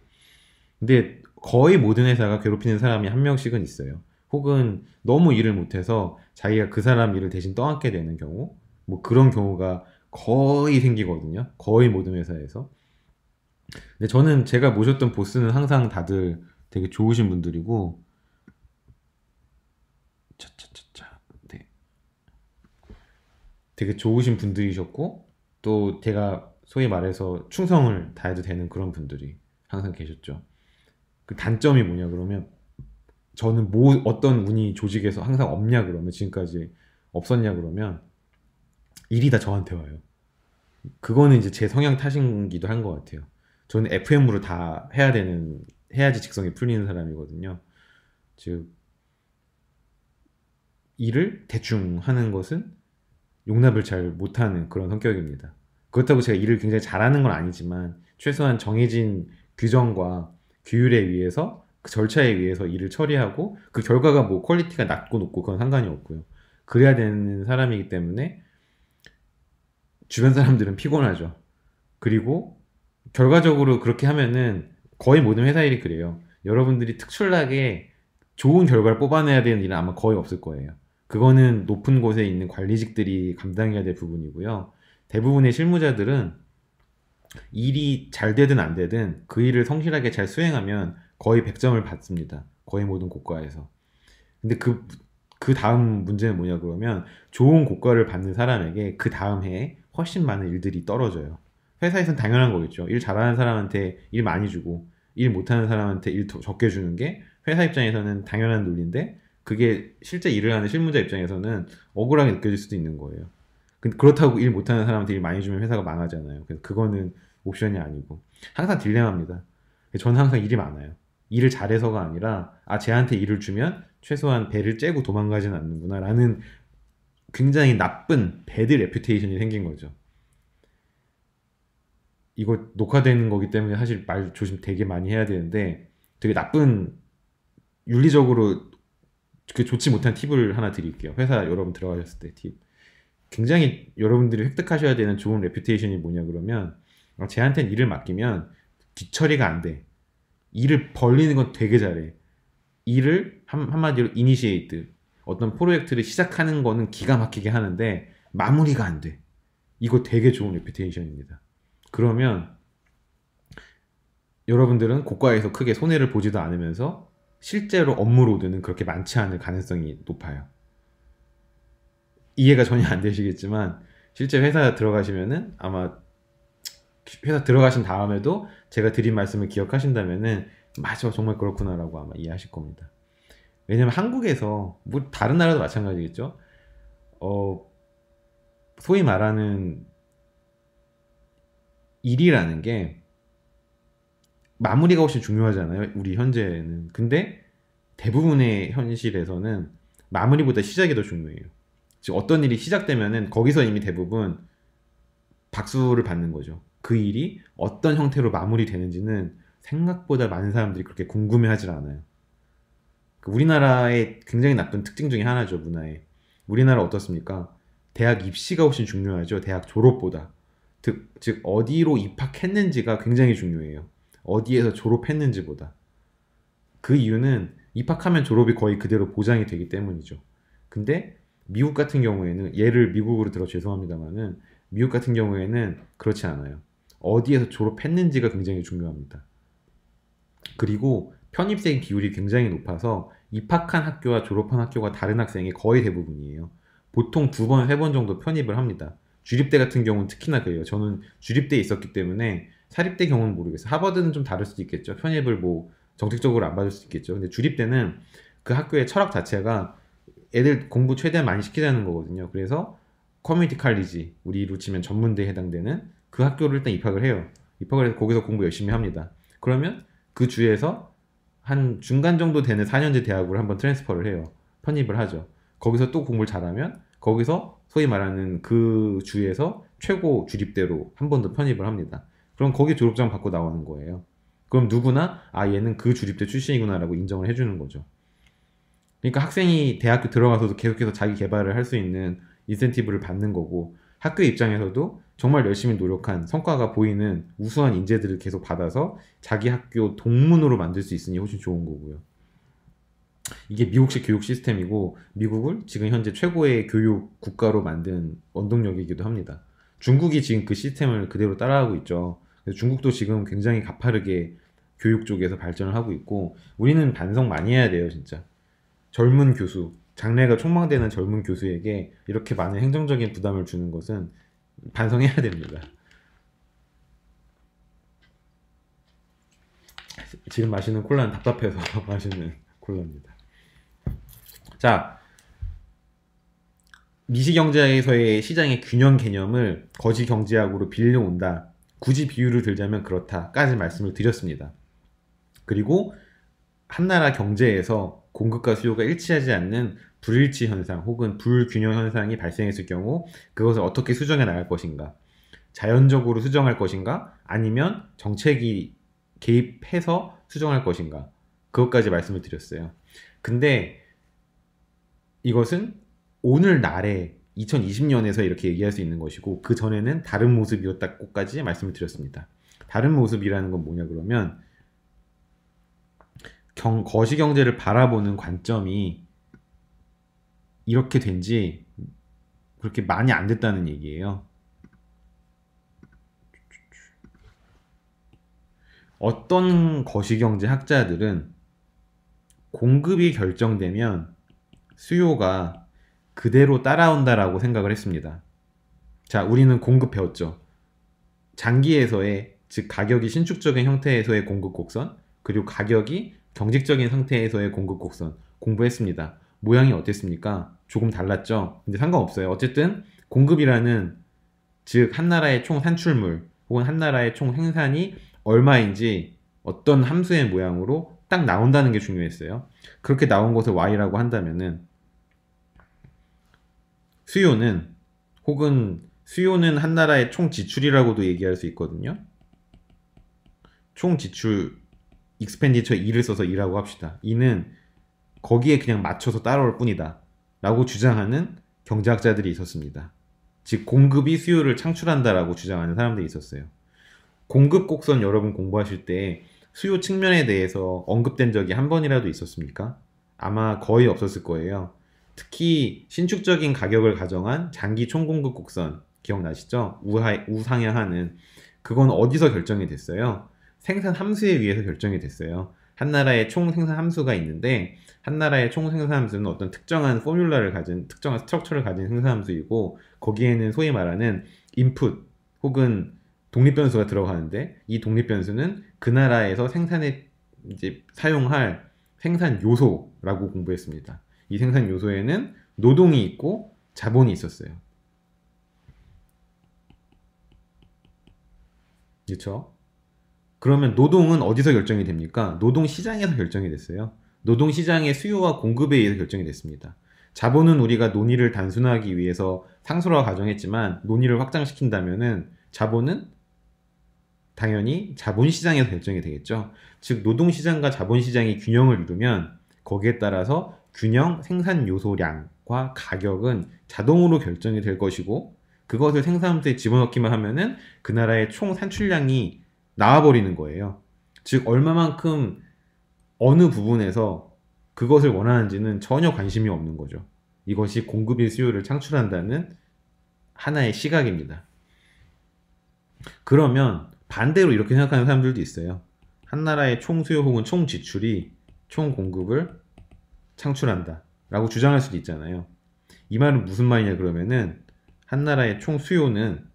근데 거의 모든 회사가 괴롭히는 사람이 한 명씩은 있어요. 혹은 너무 일을 못해서 자기가 그 사람 일을 대신 떠안게 되는 경우, 뭐 그런 경우가 거의 생기거든요. 거의 모든 회사에서. 근데 저는 제가 모셨던 보스는 항상 다들 되게 좋으신 분들이고, 네. 되게 좋으신 분들이셨고, 또 제가 소위 말해서 충성을 다해도 되는 그런 분들이 항상 계셨죠. 그 단점이 뭐냐 그러면, 저는 뭐 어떤 운이 조직에서 항상 없냐 그러면, 지금까지 없었냐 그러면 일이 다 저한테 와요. 그거는 이제 제 성향 탓인기도 한 것 같아요. 저는 FM으로 다 해야지 직성이 풀리는 사람이거든요. 즉 일을 대충 하는 것은 용납을 잘 못하는 그런 성격입니다. 그렇다고 제가 일을 굉장히 잘하는 건 아니지만 최소한 정해진 규정과 규율에 의해서, 그 절차에 의해서 일을 처리하고, 그 결과가 뭐 퀄리티가 낮고 높고 그건 상관이 없고요. 그래야 되는 사람이기 때문에 주변 사람들은 피곤하죠. 그리고 결과적으로 그렇게 하면은 거의 모든 회사 일이 그래요. 여러분들이 특출나게 좋은 결과를 뽑아내야 되는 일은 아마 거의 없을 거예요. 그거는 높은 곳에 있는 관리직들이 감당해야 될 부분이고요. 대부분의 실무자들은 일이 잘 되든 안 되든 그 일을 성실하게 잘 수행하면 거의 100점을 받습니다. 거의 모든 고과에서. 근데 그 다음 문제는 뭐냐 그러면, 좋은 고과를 받는 사람에게 그 다음 해에 훨씬 많은 일들이 떨어져요. 회사에서는 당연한 거겠죠. 일 잘하는 사람한테 일 많이 주고, 일 못하는 사람한테 일 더 적게 주는 게 회사 입장에서는 당연한 논리인데 그게 실제 일을 하는 실무자 입장에서는 억울하게 느껴질 수도 있는 거예요. 그렇다고 일 못하는 사람한테 일 많이 주면 회사가 망하잖아요. 그래서 그거는 옵션이 아니고 항상 딜레마입니다. 저는 항상 일이 많아요. 일을 잘해서가 아니라 쟤한테 일을 주면 최소한 배를 째고 도망가진 않는구나 라는 굉장히 나쁜 배드 레퓨테이션이 생긴 거죠. 이거 녹화되는 거기 때문에 사실 말 조심 되게 많이 해야 되는데 되게 나쁜 윤리적으로 좋지 못한 팁을 하나 드릴게요. 회사 여러분 들어가셨을 때 팁. 굉장히 여러분들이 획득하셔야 되는 좋은 레퓨테이션이 뭐냐 그러면 쟤한테는 일을 맡기면 뒤처리가 안 돼. 일을 벌리는 건 되게 잘해. 일을 한마디로 이니시에이트 어떤 프로젝트를 시작하는 거는 기가 막히게 하는데 마무리가 안 돼. 이거 되게 좋은 레퓨테이션입니다. 그러면 여러분들은 고가에서 크게 손해를 보지도 않으면서 실제로 업무로드는 그렇게 많지 않을 가능성이 높아요. 이해가 전혀 안 되시겠지만 실제 회사 들어가시면은 아마 회사 들어가신 다음에도 제가 드린 말씀을 기억하신다면은 맞아 정말 그렇구나라고 아마 이해하실 겁니다. 왜냐면 한국에서 뭐 다른 나라도 마찬가지겠죠. 소위 말하는 일이라는 게 마무리가 훨씬 중요하잖아요. 우리 현재는. 근데 대부분의 현실에서는 마무리보다 시작이 더 중요해요. 즉 어떤 일이 시작되면은 거기서 이미 대부분 박수를 받는 거죠. 그 일이 어떤 형태로 마무리되는지는 생각보다 많은 사람들이 그렇게 궁금해하질 않아요. 우리나라의 굉장히 나쁜 특징 중에 하나죠, 문화에. 우리나라 어떻습니까? 대학 입시가 훨씬 중요하죠. 대학 졸업보다. 즉 어디로 입학했는지가 굉장히 중요해요. 어디에서 졸업했는지보다. 그 이유는 입학하면 졸업이 거의 그대로 보장이 되기 때문이죠. 근데 미국 같은 경우에는 예를 미국으로 들어 죄송합니다만은 미국 같은 경우에는 그렇지 않아요. 어디에서 졸업했는지가 굉장히 중요합니다. 그리고 편입생 비율이 굉장히 높아서 입학한 학교와 졸업한 학교가 다른 학생이 거의 대부분이에요. 보통 2번, 3번 정도 편입을 합니다. 주립대 같은 경우는 특히나 그래요. 저는 주립대에 있었기 때문에 사립대 경우는 모르겠어요. 하버드는 좀 다를 수도 있겠죠. 편입을 뭐 정책적으로 안 받을 수도 있겠죠. 근데 주립대는 그 학교의 철학 자체가 애들 공부 최대한 많이 시키자는 거거든요. 그래서 커뮤니티 칼리지, 우리로 치면 전문대에 해당되는 그 학교를 일단 입학을 해요. 입학을 해서 거기서 공부 열심히 합니다. 그러면 그 주에서 한 중간 정도 되는 4년제 대학으로 한번 트랜스퍼를 해요. 편입을 하죠. 거기서 또 공부를 잘하면 거기서 소위 말하는 그 주에서 최고 주립대로 한 번 더 편입을 합니다. 그럼 거기 졸업장 받고 나오는 거예요. 그럼 누구나 얘는 그 주립대 출신이구나 라고 인정을 해주는 거죠. 그러니까 학생이 대학교 들어가서도 계속해서 자기 개발을 할 수 있는 인센티브를 받는 거고 학교 입장에서도 정말 열심히 노력한 성과가 보이는 우수한 인재들을 계속 받아서 자기 학교 동문으로 만들 수 있으니 훨씬 좋은 거고요. 이게 미국식 교육 시스템이고 미국을 지금 현재 최고의 교육 국가로 만든 원동력이기도 합니다. 중국이 지금 그 시스템을 그대로 따라하고 있죠. 그래서 중국도 지금 굉장히 가파르게 교육 쪽에서 발전을 하고 있고 우리는 반성 많이 해야 돼요, 진짜. 젊은 교수, 장래가 촉망되는 젊은 교수에게 이렇게 많은 행정적인 부담을 주는 것은 반성해야 됩니다. 지금 마시는 콜라는 답답해서 마시는 콜라입니다. 자, 미시경제에서의 시장의 균형 개념을 거시경제학으로 빌려온다. 굳이 비유를 들자면 그렇다까지 말씀을 드렸습니다. 그리고 한 나라 경제에서 공급과 수요가 일치하지 않는 불일치 현상 혹은 불균형 현상이 발생했을 경우 그것을 어떻게 수정해 나갈 것인가, 자연적으로 수정할 것인가, 아니면 정책이 개입해서 수정할 것인가, 그것까지 말씀을 드렸어요. 근데 이것은 오늘날에 2020년에서 이렇게 얘기할 수 있는 것이고 그 전에는 다른 모습이었다고까지 말씀을 드렸습니다. 다른 모습이라는 건 뭐냐 그러면 거시경제를 바라보는 관점이 이렇게 된 지 그렇게 많이 안 됐다는 얘기예요. 어떤 거시경제 학자들은 공급이 결정되면 수요가 그대로 따라온다라고 생각을 했습니다. 자, 우리는 공급 배웠죠. 장기에서의, 즉 가격이 신축적인 형태에서의 공급 곡선, 그리고 가격이 경직적인 상태에서의 공급 곡선 공부했습니다. 모양이 어땠습니까? 조금 달랐죠? 근데 상관없어요. 어쨌든 공급이라는, 즉 한 나라의 총 산출물 혹은 한 나라의 총 생산이 얼마인지 어떤 함수의 모양으로 딱 나온다는 게 중요했어요. 그렇게 나온 것을 y라고 한다면은 수요는, 혹은 수요는 한 나라의 총 지출이라고도 얘기할 수 있거든요. 총 지출 expenditure 2를 써서 2라고 합시다. 2는 거기에 그냥 맞춰서 따라올 뿐이다 라고 주장하는 경제학자들이 있었습니다. 즉 공급이 수요를 창출한다라고 주장하는 사람들이 있었어요. 공급 곡선 여러분 공부하실 때 수요 측면에 대해서 언급된 적이 한 번이라도 있었습니까? 아마 거의 없었을 거예요. 특히 신축적인 가격을 가정한 장기 총공급 곡선 기억나시죠? 우상향하는, 그건 어디서 결정이 됐어요? 생산 함수에 의해서 결정이 됐어요. 한 나라의 총 생산 함수가 있는데 한 나라의 총 생산 함수는 어떤 특정한 포뮬러를 가진, 특정한 스트럭처를 가진 생산 함수이고, 거기에는 소위 말하는 인풋 혹은 독립변수가 들어가는데, 이 독립변수는 그 나라에서 생산에 이제 사용할 생산 요소라고 공부했습니다. 이 생산 요소에는 노동이 있고 자본이 있었어요. 그렇죠? 그러면 노동은 어디서 결정이 됩니까? 노동 시장에서 결정이 됐어요. 노동 시장의 수요와 공급에 의해서 결정이 됐습니다. 자본은 우리가 논의를 단순화하기 위해서 상수라고 가정했지만, 논의를 확장시킨다면은 자본은 당연히 자본시장에서 결정이 되겠죠. 즉 노동시장과 자본시장이 균형을 이루면 거기에 따라서 균형 생산 요소량과 가격은 자동으로 결정이 될 것이고, 그것을 생산함수에 집어넣기만 하면은 그 나라의 총 산출량이 나와버리는 거예요. 즉 얼마만큼 어느 부분에서 그것을 원하는지는 전혀 관심이 없는 거죠. 이것이 공급의 수요를 창출한다는 하나의 시각입니다. 그러면 반대로 이렇게 생각하는 사람들도 있어요. 한 나라의 총 수요 혹은 총 지출이 총 공급을 창출한다 라고 주장할 수도 있잖아요. 이 말은 무슨 말이냐 그러면은, 한 나라의 총 수요는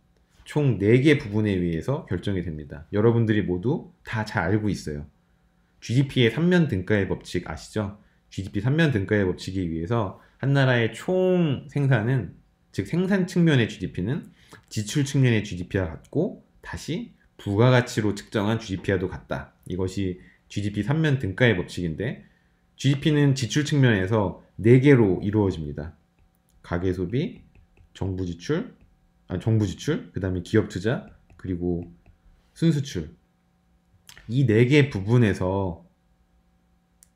총 4개 부분에 의해서 결정이 됩니다. 여러분들이 모두 다 잘 알고 있어요. GDP의 3면 등가의 법칙 아시죠? GDP 3면 등가의 법칙에 의해서 한 나라의 총 생산은, 즉 생산 측면의 GDP는 지출 측면의 GDP와 같고 다시 부가가치로 측정한 GDP와도 같다. 이것이 GDP 3면 등가의 법칙인데, GDP는 지출 측면에서 4개로 이루어집니다. 가계소비, 정부지출, 그 다음에 기업투자, 그리고 순수출. 이 4개 부분에서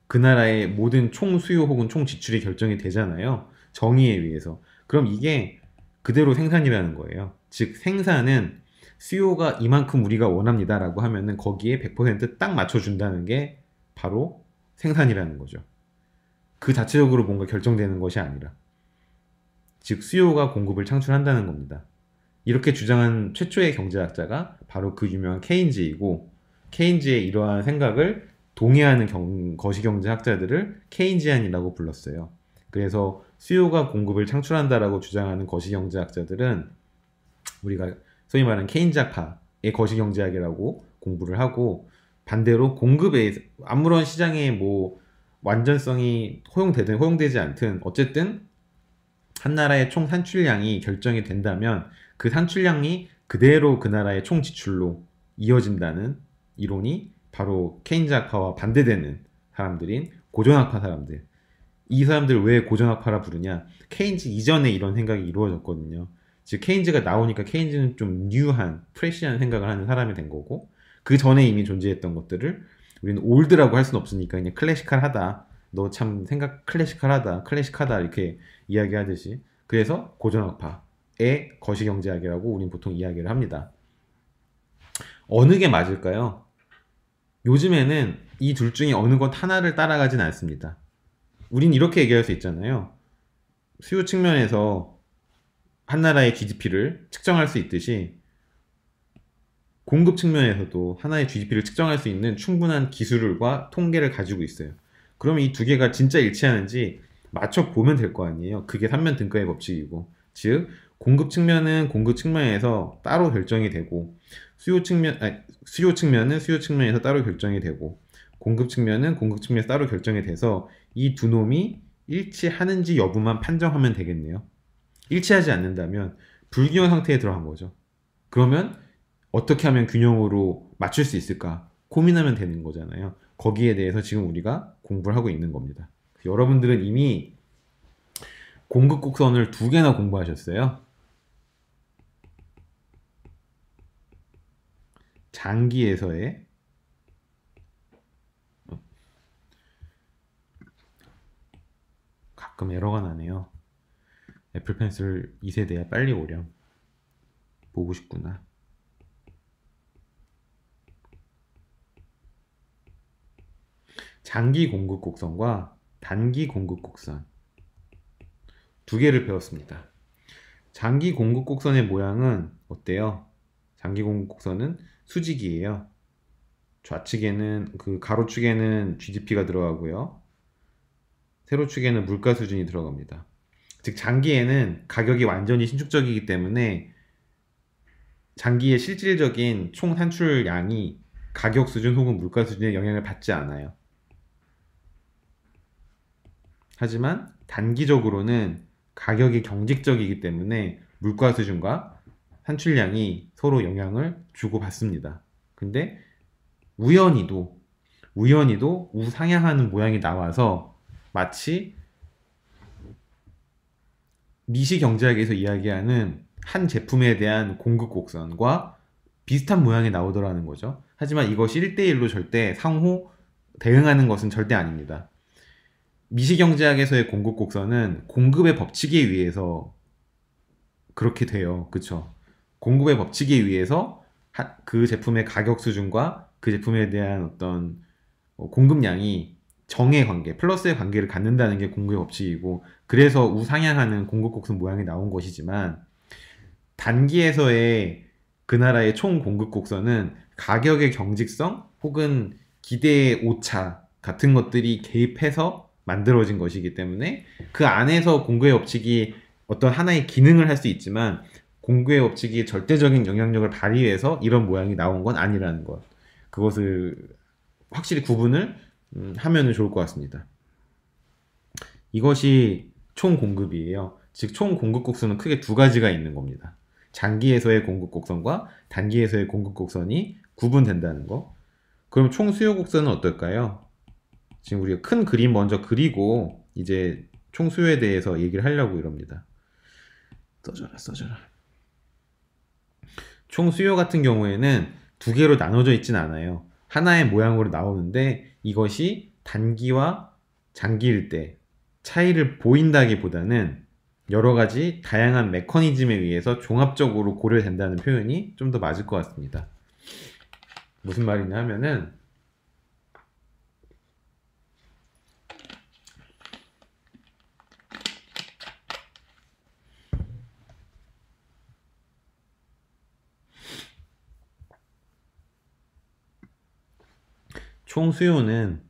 그 나라의 모든 총 수요 혹은 총 지출이 결정이 되잖아요. 정의에 의해서. 그럼 이게 그대로 생산이라는 거예요. 즉 생산은 수요가 이만큼 우리가 원합니다 라고 하면은 거기에 100% 딱 맞춰준다는 게 바로 생산이라는 거죠. 그 자체적으로 뭔가 결정되는 것이 아니라, 즉 수요가 공급을 창출한다는 겁니다. 이렇게 주장한 최초의 경제학자가 바로 그 유명한 케인즈이고, 케인즈의 이러한 생각을 동의하는 거시경제학자들을 케인지안이라고 불렀어요. 그래서 수요가 공급을 창출한다라고 주장하는 거시경제학자들은 우리가 소위 말하는 케인즈학파의 거시경제학이라고 공부를 하고, 반대로 공급에 아무런 시장에 뭐 완전성이 허용되든 허용되지 않든 어쨌든 한 나라의 총 산출량이 결정이 된다면 그 산출량이 그대로 그 나라의 총 지출로 이어진다는 이론이 바로 케인즈학파와 반대되는 사람들인 고전학파 사람들. 이 사람들 왜 고전학파라 부르냐? 케인즈 이전에 이런 생각이 이루어졌거든요. 즉 케인즈가 나오니까 케인즈는 좀 뉴한, 프레시한 생각을 하는 사람이 된 거고, 그 전에 이미 존재했던 것들을 우리는 올드라고 할 수는 없으니까 그냥 클래시컬하다, 너 참 생각 클래식하다 이렇게 이야기하듯이, 그래서 고전학파의 거시경제학이라고 우린 보통 이야기를 합니다. 어느 게 맞을까요? 요즘에는 이 둘 중에 어느 것 하나를 따라가진 않습니다. 우린 이렇게 얘기할 수 있잖아요. 수요 측면에서 한 나라의 GDP를 측정할 수 있듯이 공급 측면에서도 하나의 GDP를 측정할 수 있는 충분한 기술과 통계를 가지고 있어요. 그러면 이 두 개가 진짜 일치하는지 맞춰보면 될 거 아니에요. 그게 3면 등가의 법칙이고, 즉 공급 측면은 공급 측면에서 따로 결정이 되고, 수요 측면은 수요 측면에서 따로 결정이 되고, 공급 측면은 공급 측면에서 따로 결정이 돼서 이 두 놈이 일치하는지 여부만 판정하면 되겠네요. 일치하지 않는다면 불균형 상태에 들어간 거죠. 그러면 어떻게 하면 균형으로 맞출 수 있을까 고민하면 되는 거잖아요. 거기에 대해서 지금 우리가 공부를 하고 있는 겁니다. 여러분들은 이미 공급 곡선을 2개나 공부하셨어요. 장기에서의 가끔 에러가 나네요. 애플 펜슬 2세대야 빨리 오렴. 보고 싶구나. 장기 공급 곡선과 단기 공급 곡선 2개를 배웠습니다. 장기 공급 곡선의 모양은 어때요? 장기 공급 곡선은 수직이에요. 좌측에는 가로축에는 GDP가 들어가고요. 세로축에는 물가 수준이 들어갑니다. 즉 장기에는 가격이 완전히 신축적이기 때문에 장기의 실질적인 총 산출량이 가격 수준 혹은 물가 수준에 영향을 받지 않아요. 하지만 단기적으로는 가격이 경직적이기 때문에 물가 수준과 산출량이 서로 영향을 주고받습니다. 근데 우연히도 우상향하는 모양이 나와서 마치 미시경제학에서 이야기하는 한 제품에 대한 공급 곡선과 비슷한 모양이 나오더라는 거죠. 하지만 이것이 1대1로 절대 상호 대응하는 것은 절대 아닙니다. 미시경제학에서의 공급 곡선은 공급의 법칙에 의해서 그렇게 돼요. 그쵸? 공급의 법칙에 의해서 그 제품의 가격 수준과 그 제품에 대한 어떤 공급량이 정의 관계, 플러스의 관계를 갖는다는 게 공급의 법칙이고, 그래서 우상향하는 공급 곡선 모양이 나온 것이지만, 단기에서의 그 나라의 총 공급 곡선은 가격의 경직성 혹은 기대의 오차 같은 것들이 개입해서 만들어진 것이기 때문에 그 안에서 공급의 법칙이 어떤 하나의 기능을 할 수 있지만 공급의 법칙이 절대적인 영향력을 발휘해서 이런 모양이 나온 건 아니라는 것. 그것을 확실히 구분을 하면 좋을 것 같습니다. 이것이 총 공급이에요. 즉 총 공급 곡선은 크게 2가지가 있는 겁니다. 장기에서의 공급 곡선과 단기에서의 공급 곡선이 구분된다는 거. 그럼 총 수요 곡선은 어떨까요? 지금 우리가 큰 그림 먼저 그리고 이제 총 수요에 대해서 얘기를 하려고 이럽니다. 써줘라. 총 수요 같은 경우에는 2개로 나눠져 있진 않아요. 하나의 모양으로 나오는데 이것이 단기와 장기일 때 차이를 보인다기보다는 여러 가지 다양한 메커니즘에 의해서 종합적으로 고려된다는 표현이 좀 더 맞을 것 같습니다. 무슨 말이냐 하면은 총 수요는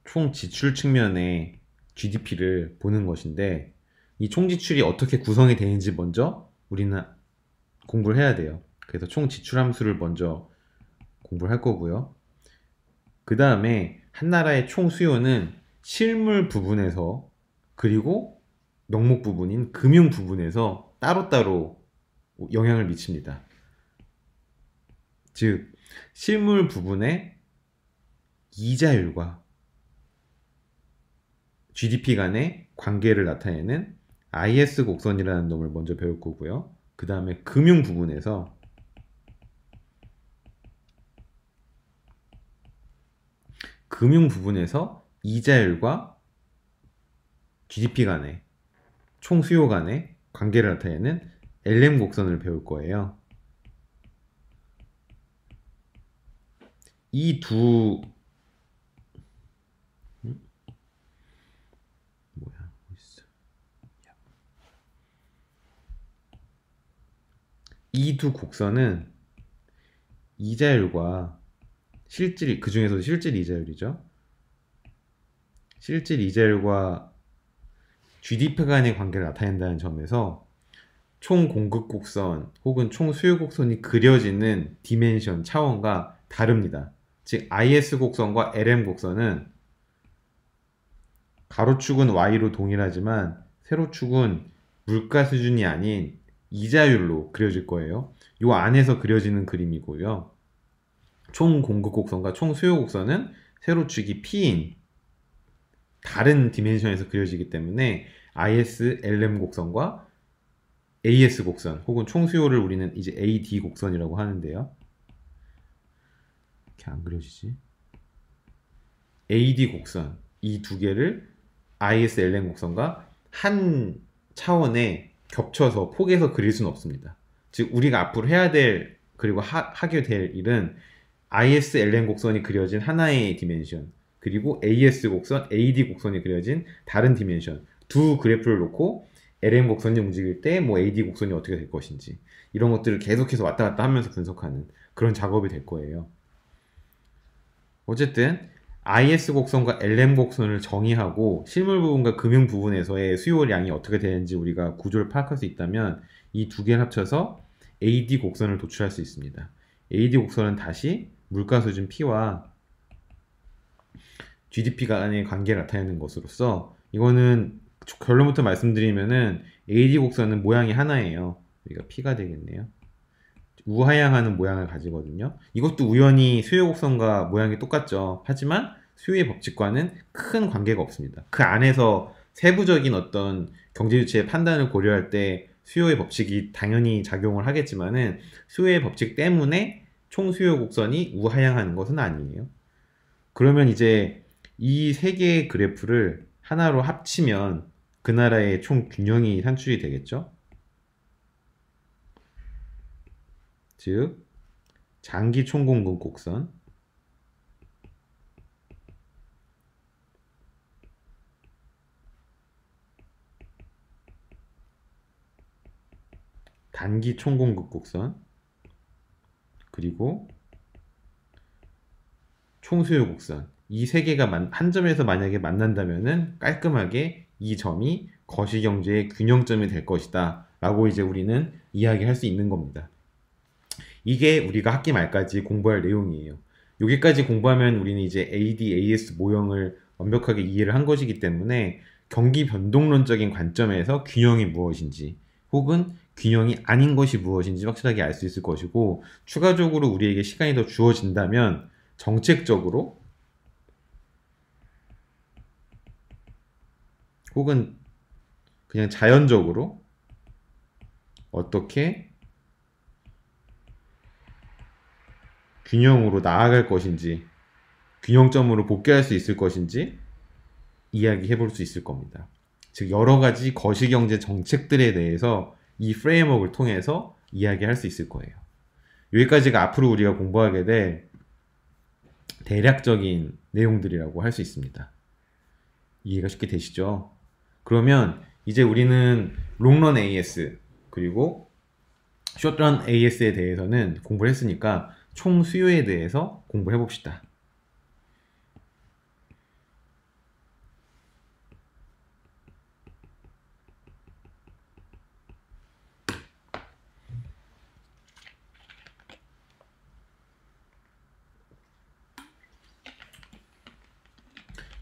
총 지출 측면의 GDP를 보는 것인데 이 총 지출이 어떻게 구성이 되는지 먼저 우리는 공부를 해야 돼요. 그래서 총 지출 함수를 먼저 공부를 할 거고요. 그 다음에 한 나라의 총 수요는 실물 부분에서 그리고 명목 부분인 금융 부분에서 따로따로 영향을 미칩니다. 즉 실물 부분의 이자율과 GDP 간의 관계를 나타내는 IS 곡선이라는 놈을 먼저 배울 거고요. 그 다음에 금융 부분에서 이자율과 GDP 간의 총 수요 간의 관계를 나타내는 LM 곡선을 배울 거예요. 이 두 곡선은 이자율과 실질, 그 중에서도 실질 이자율이죠. 실질 이자율과 GDP 간의 관계를 나타낸다는 점에서 총 공급 곡선 혹은 총 수요 곡선이 그려지는 디멘션, 차원과 다릅니다. 즉 IS 곡선과 LM 곡선은 가로축은 Y로 동일하지만 세로축은 물가 수준이 아닌 이자율로 그려질 거예요. 요 안에서 그려지는 그림이고요. 총 공급 곡선과 총 수요 곡선은 세로축이 P인 다른 디멘션에서 그려지기 때문에 IS, LM 곡선과 AS 곡선 혹은 총 수요를 우리는 이제 AD 곡선이라고 하는데요. 이렇게 안 그려지지? AD 곡선 이 두 개를 IS, LM 곡선과 한 차원에 겹쳐서 폭에서 그릴 수는 없습니다. 즉 우리가 앞으로 해야 될 그리고 하게 될 일은 IS, LM 곡선이 그려진 하나의 디멘션 그리고 AS 곡선, AD 곡선이 그려진 다른 디멘션 두 그래프를 놓고 LM 곡선이 움직일 때 뭐 AD 곡선이 어떻게 될 것인지 이런 것들을 계속해서 왔다 갔다 하면서 분석하는 그런 작업이 될 거예요. 어쨌든 IS 곡선과 LM 곡선을 정의하고 실물 부분과 금융 부분에서의 수요량이 어떻게 되는지 우리가 구조를 파악할 수 있다면 이 두 개를 합쳐서 AD 곡선을 도출할 수 있습니다. AD 곡선은 다시 물가 수준 P와 GDP 간의 관계를 나타내는 것으로서 이거는 결론부터 말씀드리면은 AD 곡선은 모양이 하나예요. 여기가 P가 되겠네요. 우하향하는 모양을 가지거든요. 이것도 우연히 수요 곡선과 모양이 똑같죠. 하지만 수요의 법칙과는 큰 관계가 없습니다. 그 안에서 세부적인 어떤 경제주체의 판단을 고려할 때 수요의 법칙이 당연히 작용을 하겠지만은 수요의 법칙 때문에 총 수요 곡선이 우하향하는 것은 아니에요. 그러면 이제 이 세 개의 그래프를 하나로 합치면 그 나라의 총 균형이 산출이 되겠죠. 즉 장기 총공급 곡선 단기 총공급 곡선 그리고 총수요 곡선 이 세 개가 한 점에서 만약에 만난다면은 깔끔하게 이 점이 거시경제의 균형점이 될 것이다 라고 이제 우리는 이야기할 수 있는 겁니다. 이게 우리가 학기 말까지 공부할 내용이에요. 여기까지 공부하면 우리는 이제 AD, AS 모형을 완벽하게 이해를 한 것이기 때문에 경기 변동론적인 관점에서 균형이 무엇인지 혹은 균형이 아닌 것이 무엇인지 확실하게 알 수 있을 것이고 추가적으로 우리에게 시간이 더 주어진다면 정책적으로 혹은 그냥 자연적으로 어떻게 균형으로 나아갈 것인지 균형점으로 복귀할 수 있을 것인지 이야기해 볼 수 있을 겁니다. 즉 여러 가지 거시경제 정책들에 대해서 이 프레임워크를 통해서 이야기할 수 있을 거예요. 여기까지가 앞으로 우리가 공부하게 될 대략적인 내용들이라고 할 수 있습니다. 이해가 쉽게 되시죠? 그러면 이제 우리는 롱런 AS 그리고 숏런 AS에 대해서는 공부를 했으니까 총 수요에 대해서 공부해 봅시다.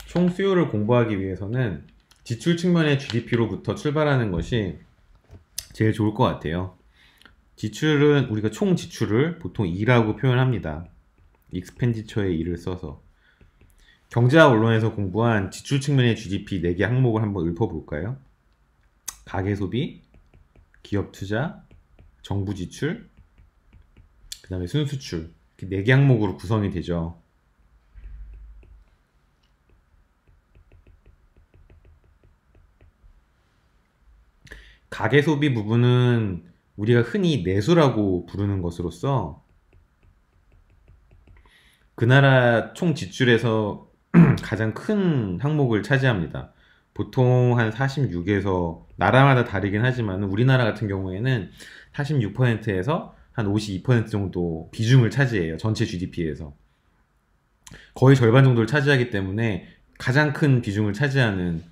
총 수요를 공부하기 위해서는 지출 측면의 GDP로부터 출발하는 것이 제일 좋을 것 같아요. 지출은 우리가 총 지출을 보통 2라고 표현합니다. 익스펜디처의 2를 써서 경제학 언론에서 공부한 지출 측면의 GDP 4개 항목을 한번 읊어볼까요? 가계소비, 기업투자, 정부지출, 그 다음에 순수출 이렇게 4개 항목으로 구성이 되죠. 가계소비 부분은 우리가 흔히 내수라고 부르는 것으로서 그 나라 총 지출에서 가장 큰 항목을 차지합니다. 보통 한 46에서 나라마다 다르긴 하지만 우리나라 같은 경우에는 46%에서 한 52% 정도 비중을 차지해요. 전체 GDP에서. 거의 절반 정도를 차지하기 때문에 가장 큰 비중을 차지하는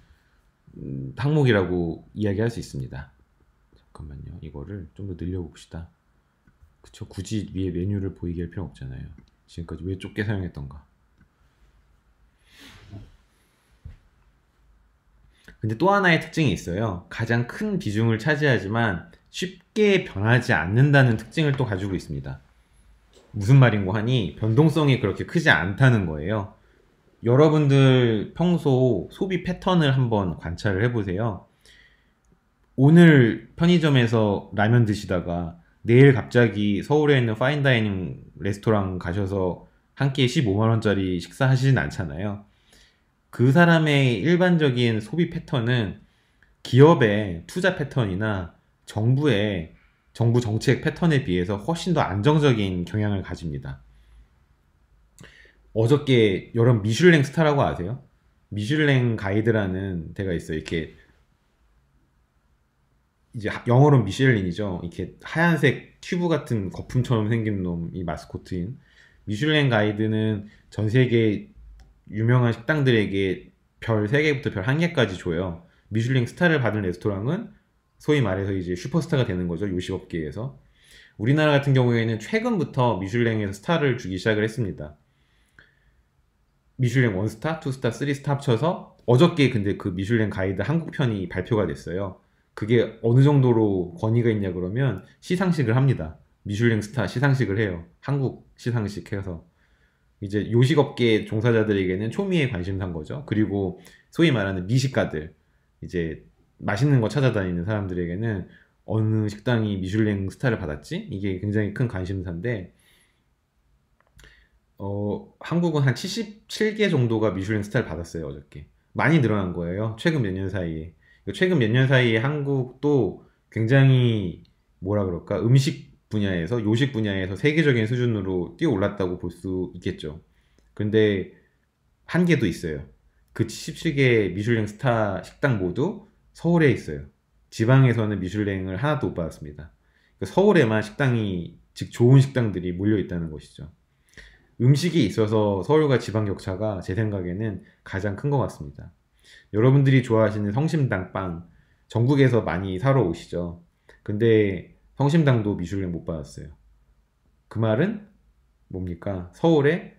항목이라고 이야기할 수 있습니다. 잠깐만요. 이거를 좀 더 늘려봅시다. 그쵸? 굳이 위에 메뉴를 보이게 할 필요 없잖아요. 지금까지 왜 좁게 사용했던가. 근데 또 하나의 특징이 있어요. 가장 큰 비중을 차지하지만 쉽게 변하지 않는다는 특징을 또 가지고 있습니다. 무슨 말인고 하니 변동성이 그렇게 크지 않다는 거예요. 여러분들 평소 소비 패턴을 한번 관찰을 해보세요. 오늘 편의점에서 라면 드시다가 내일 갑자기 서울에 있는 파인다이닝 레스토랑 가셔서 한 끼에 15만원짜리 식사하시진 않잖아요. 그 사람의 일반적인 소비 패턴은 기업의 투자 패턴이나 정부 정책 패턴에 비해서 훨씬 더 안정적인 경향을 가집니다. 어저께 여러분 미슐랭 스타라고 아세요? 미슐랭 가이드라는 데가 있어요. 이렇게 이제 영어로 미슐린이죠. 이렇게 하얀색 튜브 같은 거품처럼 생긴 놈이 마스코트인 미슐랭 가이드는 전 세계 유명한 식당들에게 별 3개부터 별 1개까지 줘요. 미슐랭 스타를 받은 레스토랑은 소위 말해서 이제 슈퍼스타가 되는 거죠. 요식업계에서. 우리나라 같은 경우에는 최근부터 미슐랭에서 스타를 주기 시작을 했습니다. 미슐랭 1스타, 2스타, 3스타 합쳐서 어저께 근데 그 미슐랭 가이드 한국편이 발표가 됐어요. 그게 어느 정도로 권위가 있냐 그러면 시상식을 합니다. 미슐랭 스타 시상식을 해요. 한국 시상식 해서. 이제 요식업계 종사자들에게는 초미의 관심사인 거죠. 그리고 소위 말하는 미식가들, 이제 맛있는 거 찾아다니는 사람들에게는 어느 식당이 미슐랭 스타를 받았지? 이게 굉장히 큰 관심사인데 한국은 한 77개 정도가 미슐랭 스타를 받았어요, 어저께. 많이 늘어난 거예요. 최근 몇 년 사이에. 최근 몇 년 사이에 한국도 굉장히 뭐라 그럴까? 음식 분야에서, 요식 분야에서 세계적인 수준으로 뛰어 올랐다고 볼 수 있겠죠. 근데 한계도 있어요. 그 77개 미슐랭 스타 식당 모두 서울에 있어요. 지방에서는 미슐랭을 하나도 못 받았습니다. 그러니까 서울에만 식당이, 즉 좋은 식당들이 몰려 있다는 것이죠. 음식이 있어서 서울과 지방 격차가 제 생각에는 가장 큰 것 같습니다. 여러분들이 좋아하시는 성심당 빵, 전국에서 많이 사러 오시죠. 근데 성심당도 미슐랭 못 받았어요. 그 말은 뭡니까? 서울의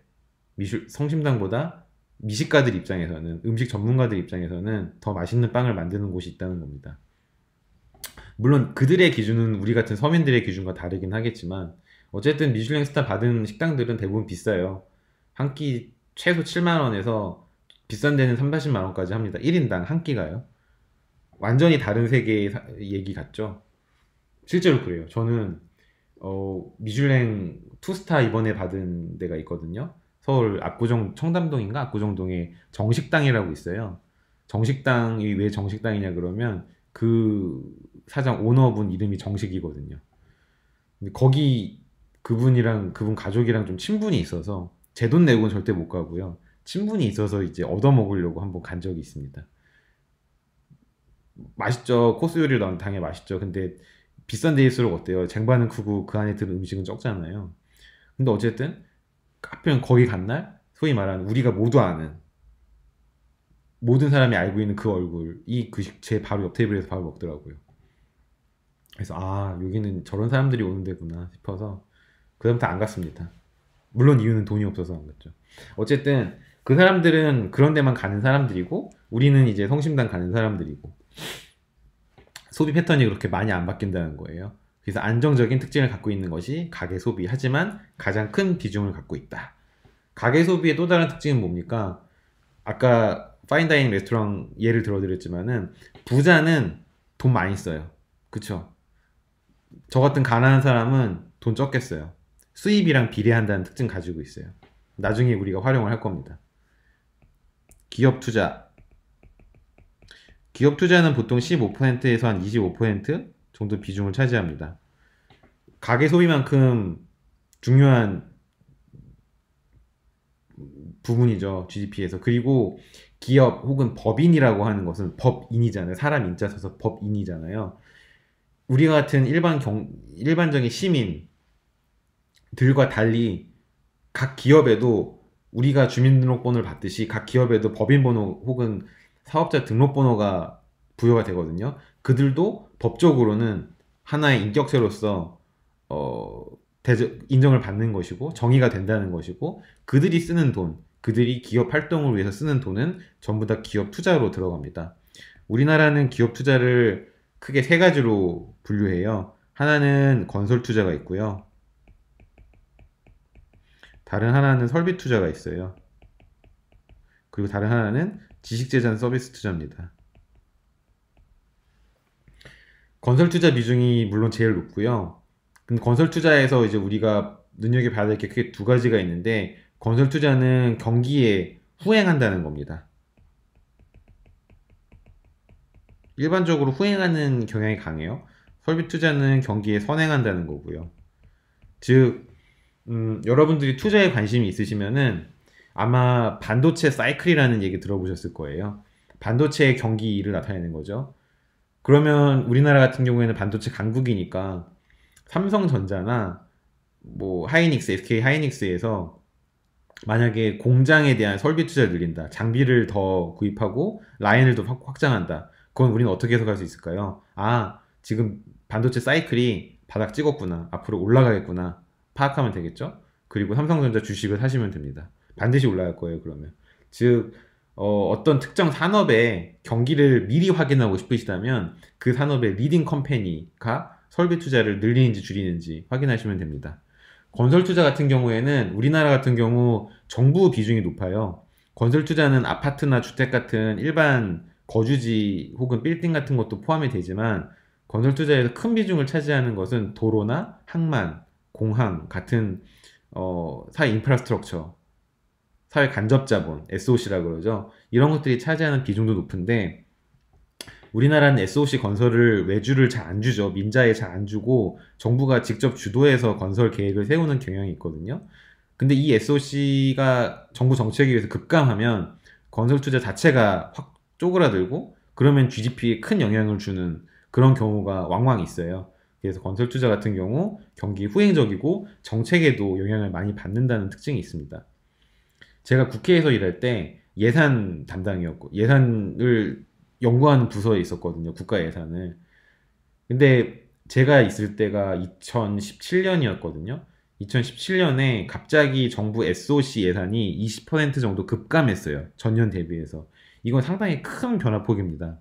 성심당보다 미식가들 입장에서는, 음식 전문가들 입장에서는 더 맛있는 빵을 만드는 곳이 있다는 겁니다. 물론 그들의 기준은 우리 같은 서민들의 기준과 다르긴 하겠지만 어쨌든 미슐랭 스타 받은 식당들은 대부분 비싸요. 한 끼 최소 7만원에서 비싼 데는 3, 40만원까지 합니다. 1인당 한 끼가요. 완전히 다른 세계의 얘기 같죠? 실제로 그래요. 저는 미슐랭 투스타 이번에 받은 데가 있거든요. 서울 압구정, 청담동인가 압구정동에 정식당이라고 있어요. 정식당이 왜 정식당이냐 그러면 그 사장 오너분 이름이 정식이거든요. 근데 거기 그분이랑 그분 가족이랑 좀 친분이 있어서 제 돈 내고는 절대 못 가고요. 친분이 있어서 이제 얻어먹으려고 한번 간 적이 있습니다. 맛있죠. 코스 요리로 나온 당연히 맛있죠. 근데 비싼 데일수록 어때요? 쟁반은 크고 그 안에 드는 음식은 적잖아요. 근데 어쨌든 하필 거기 간 날 소위 말하는 우리가 모두 아는, 모든 사람이 알고 있는 그 얼굴이 제 바로 옆 테이블에서 밥을 먹더라고요. 그래서 아, 여기는 저런 사람들이 오는 데구나 싶어서 그다음부터 안 갔습니다. 물론 이유는 돈이 없어서 안 갔죠. 어쨌든 그 사람들은 그런 데만 가는 사람들이고 우리는 이제 성심당 가는 사람들이고 소비 패턴이 그렇게 많이 안 바뀐다는 거예요. 그래서 안정적인 특징을 갖고 있는 것이 가계 소비, 하지만 가장 큰 비중을 갖고 있다. 가계 소비의 또 다른 특징은 뭡니까? 아까 파인다이닝 레스토랑 예를 들어드렸지만은 부자는 돈 많이 써요. 그쵸? 저 같은 가난한 사람은 돈 적게 써요. 수입이랑 비례한다는 특징 가지고 있어요. 나중에 우리가 활용을 할 겁니다. 기업 투자. 기업 투자는 보통 15%에서 한 25% 정도 비중을 차지합니다. 가계 소비만큼 중요한 부분이죠. GDP에서. 그리고 기업 혹은 법인이라고 하는 것은 법인이잖아요. 사람 인자 써서 법인이잖아요. 우리 같은 일반적인 시민들과 달리 각 기업에도 우리가 주민등록번호를 받듯이 각 기업에도 법인번호 혹은 사업자 등록번호가 부여가 되거든요. 그들도 법적으로는 하나의 인격체로서 인정을 받는 것이고 정의가 된다는 것이고 그들이 쓰는 돈, 그들이 기업 활동을 위해서 쓰는 돈은 전부 다 기업 투자로 들어갑니다. 우리나라는 기업 투자를 크게 세 가지로 분류해요. 하나는 건설 투자가 있고요. 다른 하나는 설비 투자가 있어요. 그리고 다른 하나는 지식재산 서비스 투자입니다. 건설 투자 비중이 물론 제일 높고요. 그럼 건설 투자에서 이제 우리가 눈여겨봐야 될 게 크게 두 가지가 있는데, 건설 투자는 경기에 후행한다는 겁니다. 일반적으로 후행하는 경향이 강해요. 설비 투자는 경기에 선행한다는 거고요. 즉, 여러분들이 투자에 관심이 있으시면은 아마 반도체 사이클이라는 얘기 들어보셨을 거예요. 반도체의 경기를 나타내는 거죠. 그러면 우리나라 같은 경우에는 반도체 강국이니까 삼성전자나 뭐 하이닉스, SK 하이닉스에서 만약에 공장에 대한 설비 투자를 늘린다, 장비를 더 구입하고 라인을 더 확장한다, 그건 우리는 어떻게 해석할 수 있을까요? 아, 지금 반도체 사이클이 바닥 찍었구나, 앞으로 올라가겠구나 파악하면 되겠죠. 그리고 삼성전자 주식을 사시면 됩니다. 반드시 올라갈 거예요. 그러면 즉 어떤 특정 산업의 경기를 미리 확인하고 싶으시다면 그 산업의 리딩 컴퍼니가 설비 투자를 늘리는지 줄이는지 확인하시면 됩니다. 건설 투자 같은 경우에는 우리나라 같은 경우 정부 비중이 높아요. 건설 투자는 아파트나 주택 같은 일반 거주지 혹은 빌딩 같은 것도 포함이 되지만, 건설 투자에서 큰 비중을 차지하는 것은 도로나 항만, 공항 같은 사회 인프라스트럭처, 사회 간접 자본, SOC라고 그러죠. 이런 것들이 차지하는 비중도 높은데, 우리나라는 SOC 건설을 외주를 잘 안 주죠. 민자에 잘 안 주고 정부가 직접 주도해서 건설 계획을 세우는 경향이 있거든요. 근데 이 SOC가 정부 정책에 의해서 급감하면 건설 투자 자체가 확 쪼그라들고, 그러면 GDP에 큰 영향을 주는 그런 경우가 왕왕 있어요. 그래서 건설 투자 같은 경우 경기 후행적이고 정책에도 영향을 많이 받는다는 특징이 있습니다. 제가 국회에서 일할 때 예산 담당이었고, 예산을 연구하는 부서에 있었거든요. 국가 예산을. 근데 제가 있을 때가 2017년이었거든요. 2017년에 갑자기 정부 SOC 예산이 20% 정도 급감했어요. 전년 대비해서. 이건 상당히 큰 변화폭입니다.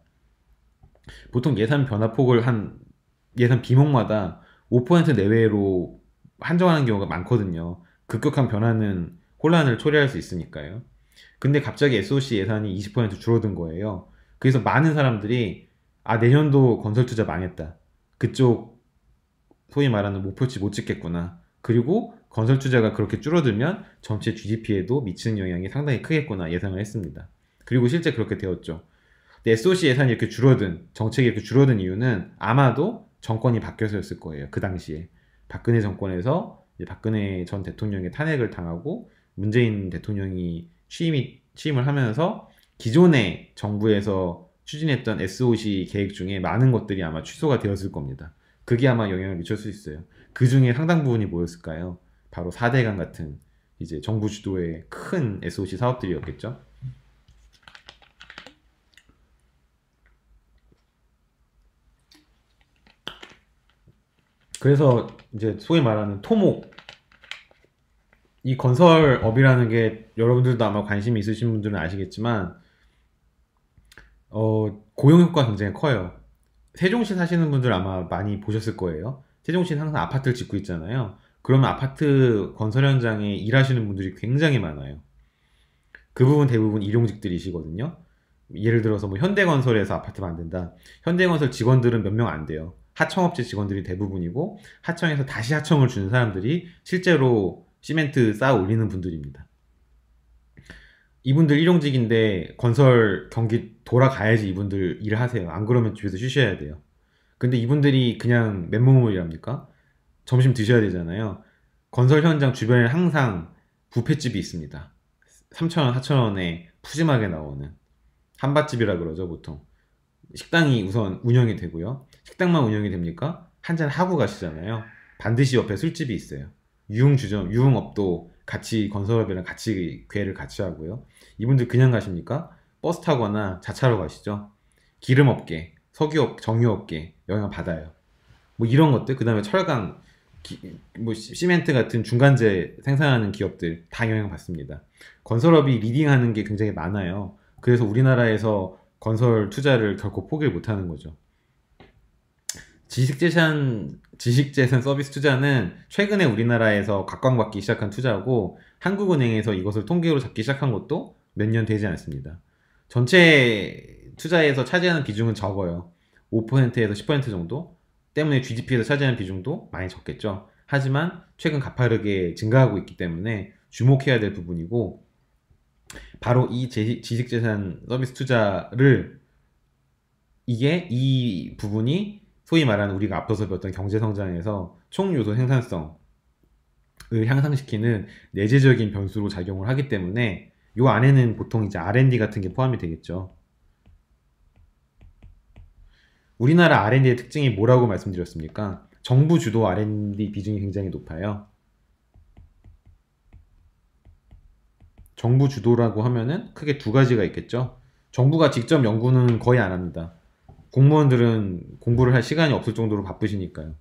보통 예산 변화폭을 예산 비목마다 5% 내외로 한정하는 경우가 많거든요. 급격한 변화는 혼란을 초래할 수 있으니까요. 근데 갑자기 SOC 예산이 20% 줄어든 거예요. 그래서 많은 사람들이 내년도 건설 투자 망했다, 그쪽 소위 말하는 목표치 못 찍겠구나, 그리고 건설 투자가 그렇게 줄어들면 전체 GDP에도 미치는 영향이 상당히 크겠구나 예상을 했습니다. 그리고 실제 그렇게 되었죠. 근데 SOC 예산이 이렇게 줄어든, 정책이 이렇게 줄어든 이유는 아마도 정권이 바뀌어서였을 거예요. 그 당시에 박근혜 정권에서 이제 박근혜 전 대통령의 탄핵을 당하고 문재인 대통령이 취임을 하면서 기존의 정부에서 추진했던 SOC 계획 중에 많은 것들이 아마 취소가 되었을 겁니다. 그게 아마 영향을 미칠 수 있어요. 그 중에 상당 부분이 뭐였을까요? 바로 4대강 같은 이제 정부 주도의 큰 SOC 사업들이었겠죠. 그래서 이제 소위 말하는 토목, 이 건설업이라는 게 여러분들도 아마 관심이 있으신 분들은 아시겠지만 고용 효과가 굉장히 커요. 세종시 사시는 분들 아마 많이 보셨을 거예요. 세종시는 항상 아파트를 짓고 있잖아요. 그러면 아파트 건설 현장에 일하시는 분들이 굉장히 많아요. 그 부분 대부분 일용직들이시거든요. 예를 들어서 뭐 현대건설에서 아파트 만든다. 현대건설 직원들은 몇 명 안 돼요. 하청업체 직원들이 대부분이고, 하청에서 다시 하청을 주는 사람들이 실제로 시멘트 쌓아 올리는 분들입니다. 이분들 일용직인데 건설 경기 돌아가야지 이분들 일을 하세요. 안 그러면 집에서 쉬셔야 돼요. 근데 이분들이 그냥 맨몸으로 일합니까? 점심 드셔야 되잖아요. 건설 현장 주변에 항상 뷔페집이 있습니다. 3,000원, 4,000원에 푸짐하게 나오는 한밭집이라 그러죠, 보통. 식당이 우선 운영이 되고요. 식당만 운영이 됩니까? 한잔 하고 가시잖아요. 반드시 옆에 술집이 있어요. 유흥주점, 유흥업도 같이 건설업이랑 같이 괴를 같이 하고요. 이분들 그냥 가십니까? 버스 타거나 자차로 가시죠. 기름업계, 석유업, 정유업계 영향 받아요. 뭐 이런 것들, 그 다음에 철강, 뭐 시멘트 같은 중간재 생산하는 기업들 다 영향받습니다. 건설업이 리딩하는 게 굉장히 많아요. 그래서 우리나라에서 건설 투자를 결코 포기를 못하는 거죠. 지식재산 서비스 투자는 최근에 우리나라에서 각광받기 시작한 투자고 한국은행에서 이것을 통계로 잡기 시작한 것도 몇 년 되지 않습니다. 전체 투자에서 차지하는 비중은 적어요. 5%에서 10% 정도? 때문에 GDP에서 차지하는 비중도 많이 적겠죠. 하지만 최근 가파르게 증가하고 있기 때문에 주목해야 될 부분이고, 바로 이 지식재산 서비스 투자를, 이 부분이 소위 말하는 우리가 앞서서 배웠던 경제성장에서 총요소 생산성을 향상시키는 내재적인 변수로 작용을 하기 때문에 요 안에는 보통 이제 R&D 같은 게 포함이 되겠죠. 우리나라 R&D의 특징이 뭐라고 말씀드렸습니까? 정부 주도 R&D 비중이 굉장히 높아요. 정부 주도라고 하면은 크게 두 가지가 있겠죠. 정부가 직접 연구는 거의 안 합니다. 공무원들은 공부를 할 시간이 없을 정도로 바쁘시니까요.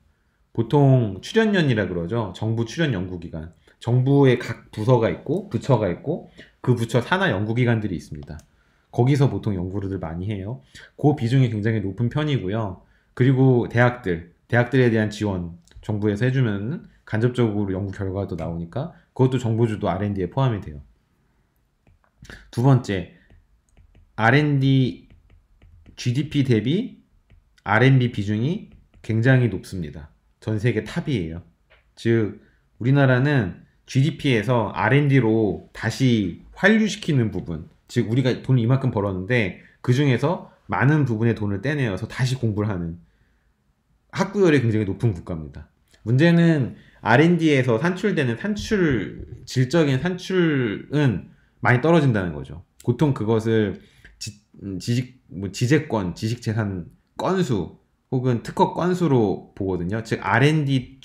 보통 출연연이라 그러죠. 정부 출연 연구기관. 정부의 각 부서가 있고 부처가 있고 그 부처 산하 연구기관들이 있습니다. 거기서 보통 연구를 많이 해요. 그 비중이 굉장히 높은 편이고요. 그리고 대학들에 대한 지원 정부에서 해주면 간접적으로 연구 결과도 나오니까 그것도 정부 주도 R&D에 포함이 돼요. 두 번째, R&D GDP 대비 R&D 비중이 굉장히 높습니다. 전 세계 탑이에요. 즉 우리나라는 GDP에서 R&D로 다시 환류시키는 부분, 즉 우리가 돈을 이만큼 벌었는데 그 중에서 많은 부분의 돈을 떼내어서 다시 공부를 하는 학구열이 굉장히 높은 국가입니다. 문제는 R&D에서 산출되는 질적인 산출은 많이 떨어진다는 거죠. 보통 그것을 지재권, 지식재산 건수 혹은 특허 건수로 보거든요. 즉 R&D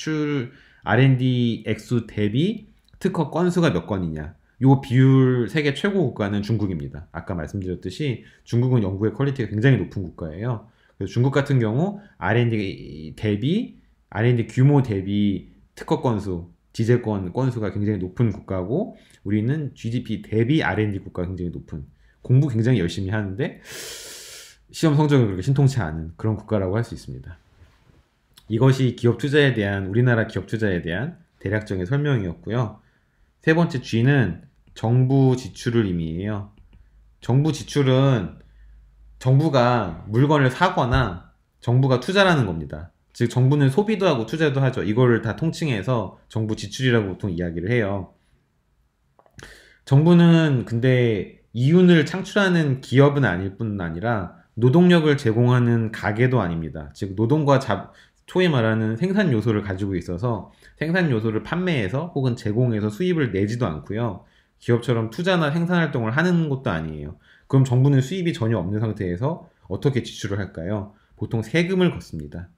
액수 대비 특허 건수가 몇 건이냐. 요 비율 세계 최고 국가는 중국입니다. 아까 말씀드렸듯이 중국은 연구의 퀄리티가 굉장히 높은 국가예요. 그래서 중국 같은 경우 R&D 규모 대비 특허 건수, 지재권 건수가 굉장히 높은 국가고, 우리는 GDP 대비 R&D 국가가 굉장히 높은, 공부 굉장히 열심히 하는데 시험 성적이 그렇게 신통치 않은 그런 국가라고 할 수 있습니다. 이것이 우리나라 기업 투자에 대한 대략적인 설명이었고요. 세 번째 G는 정부 지출을 의미해요. 정부 지출은 정부가 물건을 사거나 정부가 투자라는 겁니다. 즉 정부는 소비도 하고 투자도 하죠. 이거를 다 통칭해서 정부 지출이라고 보통 이야기를 해요. 정부는 근데 이윤을 창출하는 기업은 아닐 뿐 아니라 노동력을 제공하는 가게도 아닙니다. 즉 노동과 소위 말하는 생산 요소를 가지고 있어서 생산 요소를 판매해서 혹은 제공해서 수입을 내지도 않고요. 기업처럼 투자나 생산 활동을 하는 것도 아니에요. 그럼 정부는 수입이 전혀 없는 상태에서 어떻게 지출을 할까요? 보통 세금을 걷습니다.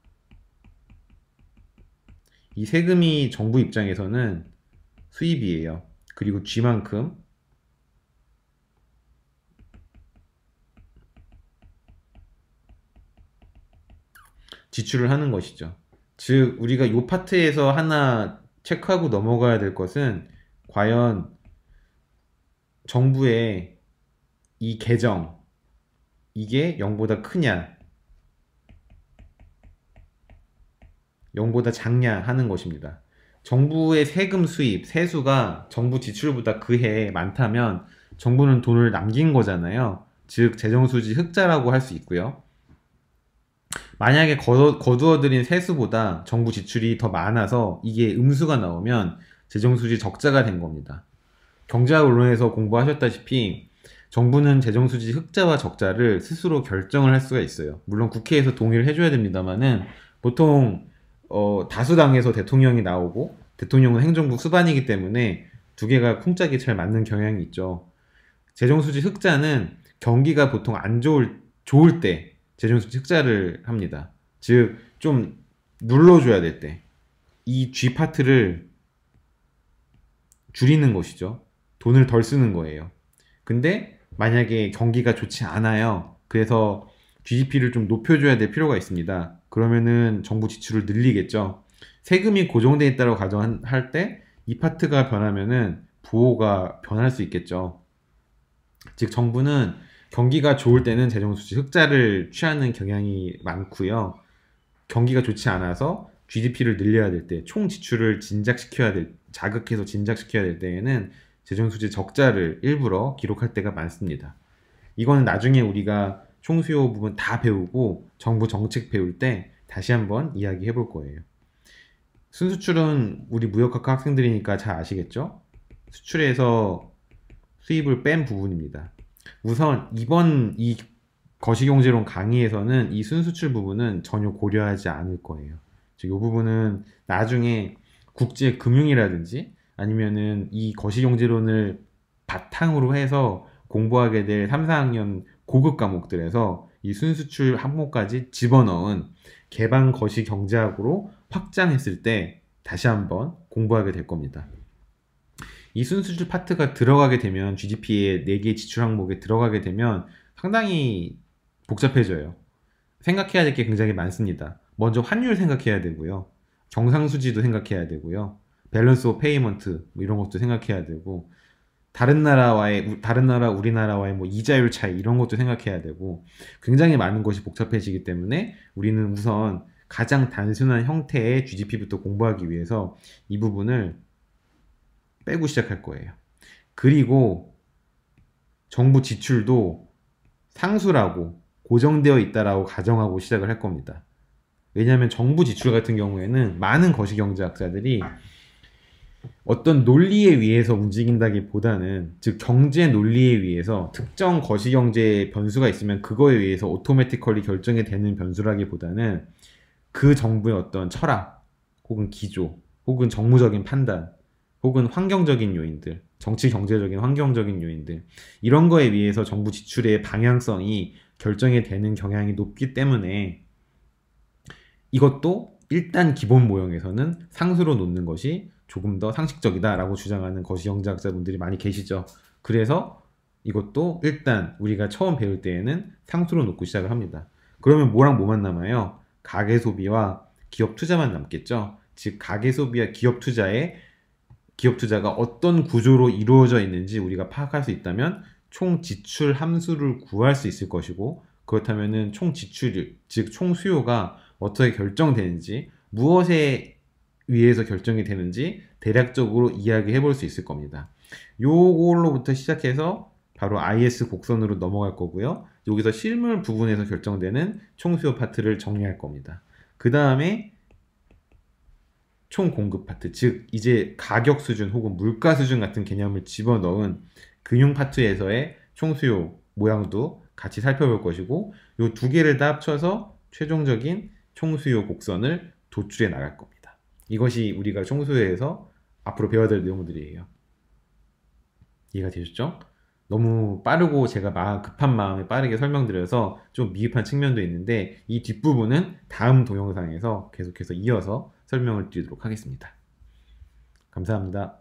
이 세금이 정부 입장에서는 수입이에요. 그리고 G만큼 지출을 하는 것이죠. 즉 우리가 이 파트에서 하나 체크하고 넘어가야 될 것은, 과연 정부의 이 계정, 이게 0보다 크냐 0보다 작냐 하는 것입니다. 정부의 세금 수입, 세수가 정부 지출보다 그 해에 많다면 정부는 돈을 남긴 거잖아요. 즉 재정수지 흑자라고 할 수 있고요. 만약에 거두어들인 세수보다 정부 지출이 더 많아서 이게 음수가 나오면 재정수지 적자가 된 겁니다. 경제학 원론에서 공부하셨다시피 정부는 재정수지 흑자와 적자를 스스로 결정을 할 수가 있어요. 물론 국회에서 동의를 해줘야 됩니다만은 보통 다수당에서 대통령이 나오고 대통령은 행정부 수반이기 때문에 두 개가 쿵짝이 잘 맞는 경향이 있죠. 재정수지 흑자는 경기가 보통 좋을 때 재정수지 흑자를 합니다. 즉 좀 눌러줘야 될 때 이 G 파트를 줄이는 것이죠. 돈을 덜 쓰는 거예요. 근데 만약에 경기가 좋지 않아요. 그래서 GDP를 좀 높여줘야 될 필요가 있습니다. 그러면은 정부 지출을 늘리겠죠. 세금이 고정돼 있다고 가정할 때 이 파트가 변하면은 부호가 변할 수 있겠죠. 즉 정부는 경기가 좋을 때는 재정수지 흑자를 취하는 경향이 많고요. 경기가 좋지 않아서 GDP를 늘려야 될 때, 총 지출을 자극해서 진작시켜야 될 때에는 재정수지 적자를 일부러 기록할 때가 많습니다. 이거는 나중에 우리가 총수요 부분 다 배우고 정부 정책 배울 때 다시 한번 이야기해 볼 거예요. 순수출은 우리 무역학과 학생들이니까 잘 아시겠죠? 수출에서 수입을 뺀 부분입니다. 우선 이번 이 거시경제론 강의에서는 이 순수출 부분은 전혀 고려하지 않을 거예요. 이 부분은 나중에 국제금융이라든지 아니면은 이 거시경제론을 바탕으로 해서 공부하게 될 3, 4학년 고급 과목들에서 이 순수출 항목까지 집어넣은 개방 거시경제학으로 확장했을 때 다시 한번 공부하게 될 겁니다. 이 순수출 파트가 들어가게 되면 GDP의 4개 지출 항목에 들어가게 되면 상당히 복잡해져요. 생각해야 될 게 굉장히 많습니다. 먼저 환율 생각해야 되고요. 경상수지도 생각해야 되고요. 밸런스 오브 페이먼트 뭐 이런 것도 생각해야 되고 다른 나라 우리나라와의 뭐 이자율 차이 이런 것도 생각해야 되고 굉장히 많은 것이 복잡해지기 때문에 우리는 우선 가장 단순한 형태의 GDP부터 공부하기 위해서 이 부분을 빼고 시작할 거예요. 그리고 정부 지출도 상수라고 고정되어 있다라고 가정하고 시작을 할 겁니다. 왜냐하면 정부 지출 같은 경우에는 많은 거시경제학자들이 어떤 논리에 의해서 움직인다기보다는 즉 경제 논리에 의해서 특정 거시경제 변수가 있으면 그거에 의해서 오토매티컬리 결정이 되는 변수라기보다는 그 정부의 어떤 철학 혹은 기조 혹은 정무적인 판단 혹은 환경적인 요인들 정치 경제적인 환경적인 요인들 이런 거에 의해서 정부 지출의 방향성이 결정이 되는 경향이 높기 때문에 이것도 일단 기본 모형에서는 상수로 놓는 것이 조금 더 상식적이다라고 주장하는 거시경제학자분들이 많이 계시죠. 그래서 이것도 일단 우리가 처음 배울 때에는 상수로 놓고 시작을 합니다. 그러면 뭐랑 뭐만 남아요? 가계소비와 기업투자만 남겠죠. 즉 가계소비와 기업투자가 어떤 구조로 이루어져 있는지 우리가 파악할 수 있다면 총 지출 함수를 구할 수 있을 것이고 그렇다면 총 지출, 즉 총 수요가 어떻게 결정되는지 무엇에 의해서 결정이 되는지 대략적으로 이야기해 볼 수 있을 겁니다. 요걸로부터 시작해서 바로 IS 곡선으로 넘어갈 거고요. 여기서 실물 부분에서 결정되는 총수요 파트를 정리할 겁니다. 그 다음에 총 공급 파트, 즉 이제 가격 수준 혹은 물가 수준 같은 개념을 집어넣은 금융 파트에서의 총수요 모양도 같이 살펴볼 것이고 이 두 개를 다 합쳐서 최종적인 총수요 곡선을 도출해 나갈 겁니다. 이것이 우리가 총수요에서 앞으로 배워야 될 내용들이에요. 이해가 되셨죠? 너무 빠르고 제가 급한 마음에 빠르게 설명드려서 좀 미흡한 측면도 있는데 이 뒷부분은 다음 동영상에서 계속해서 이어서 설명을 드리도록 하겠습니다. 감사합니다.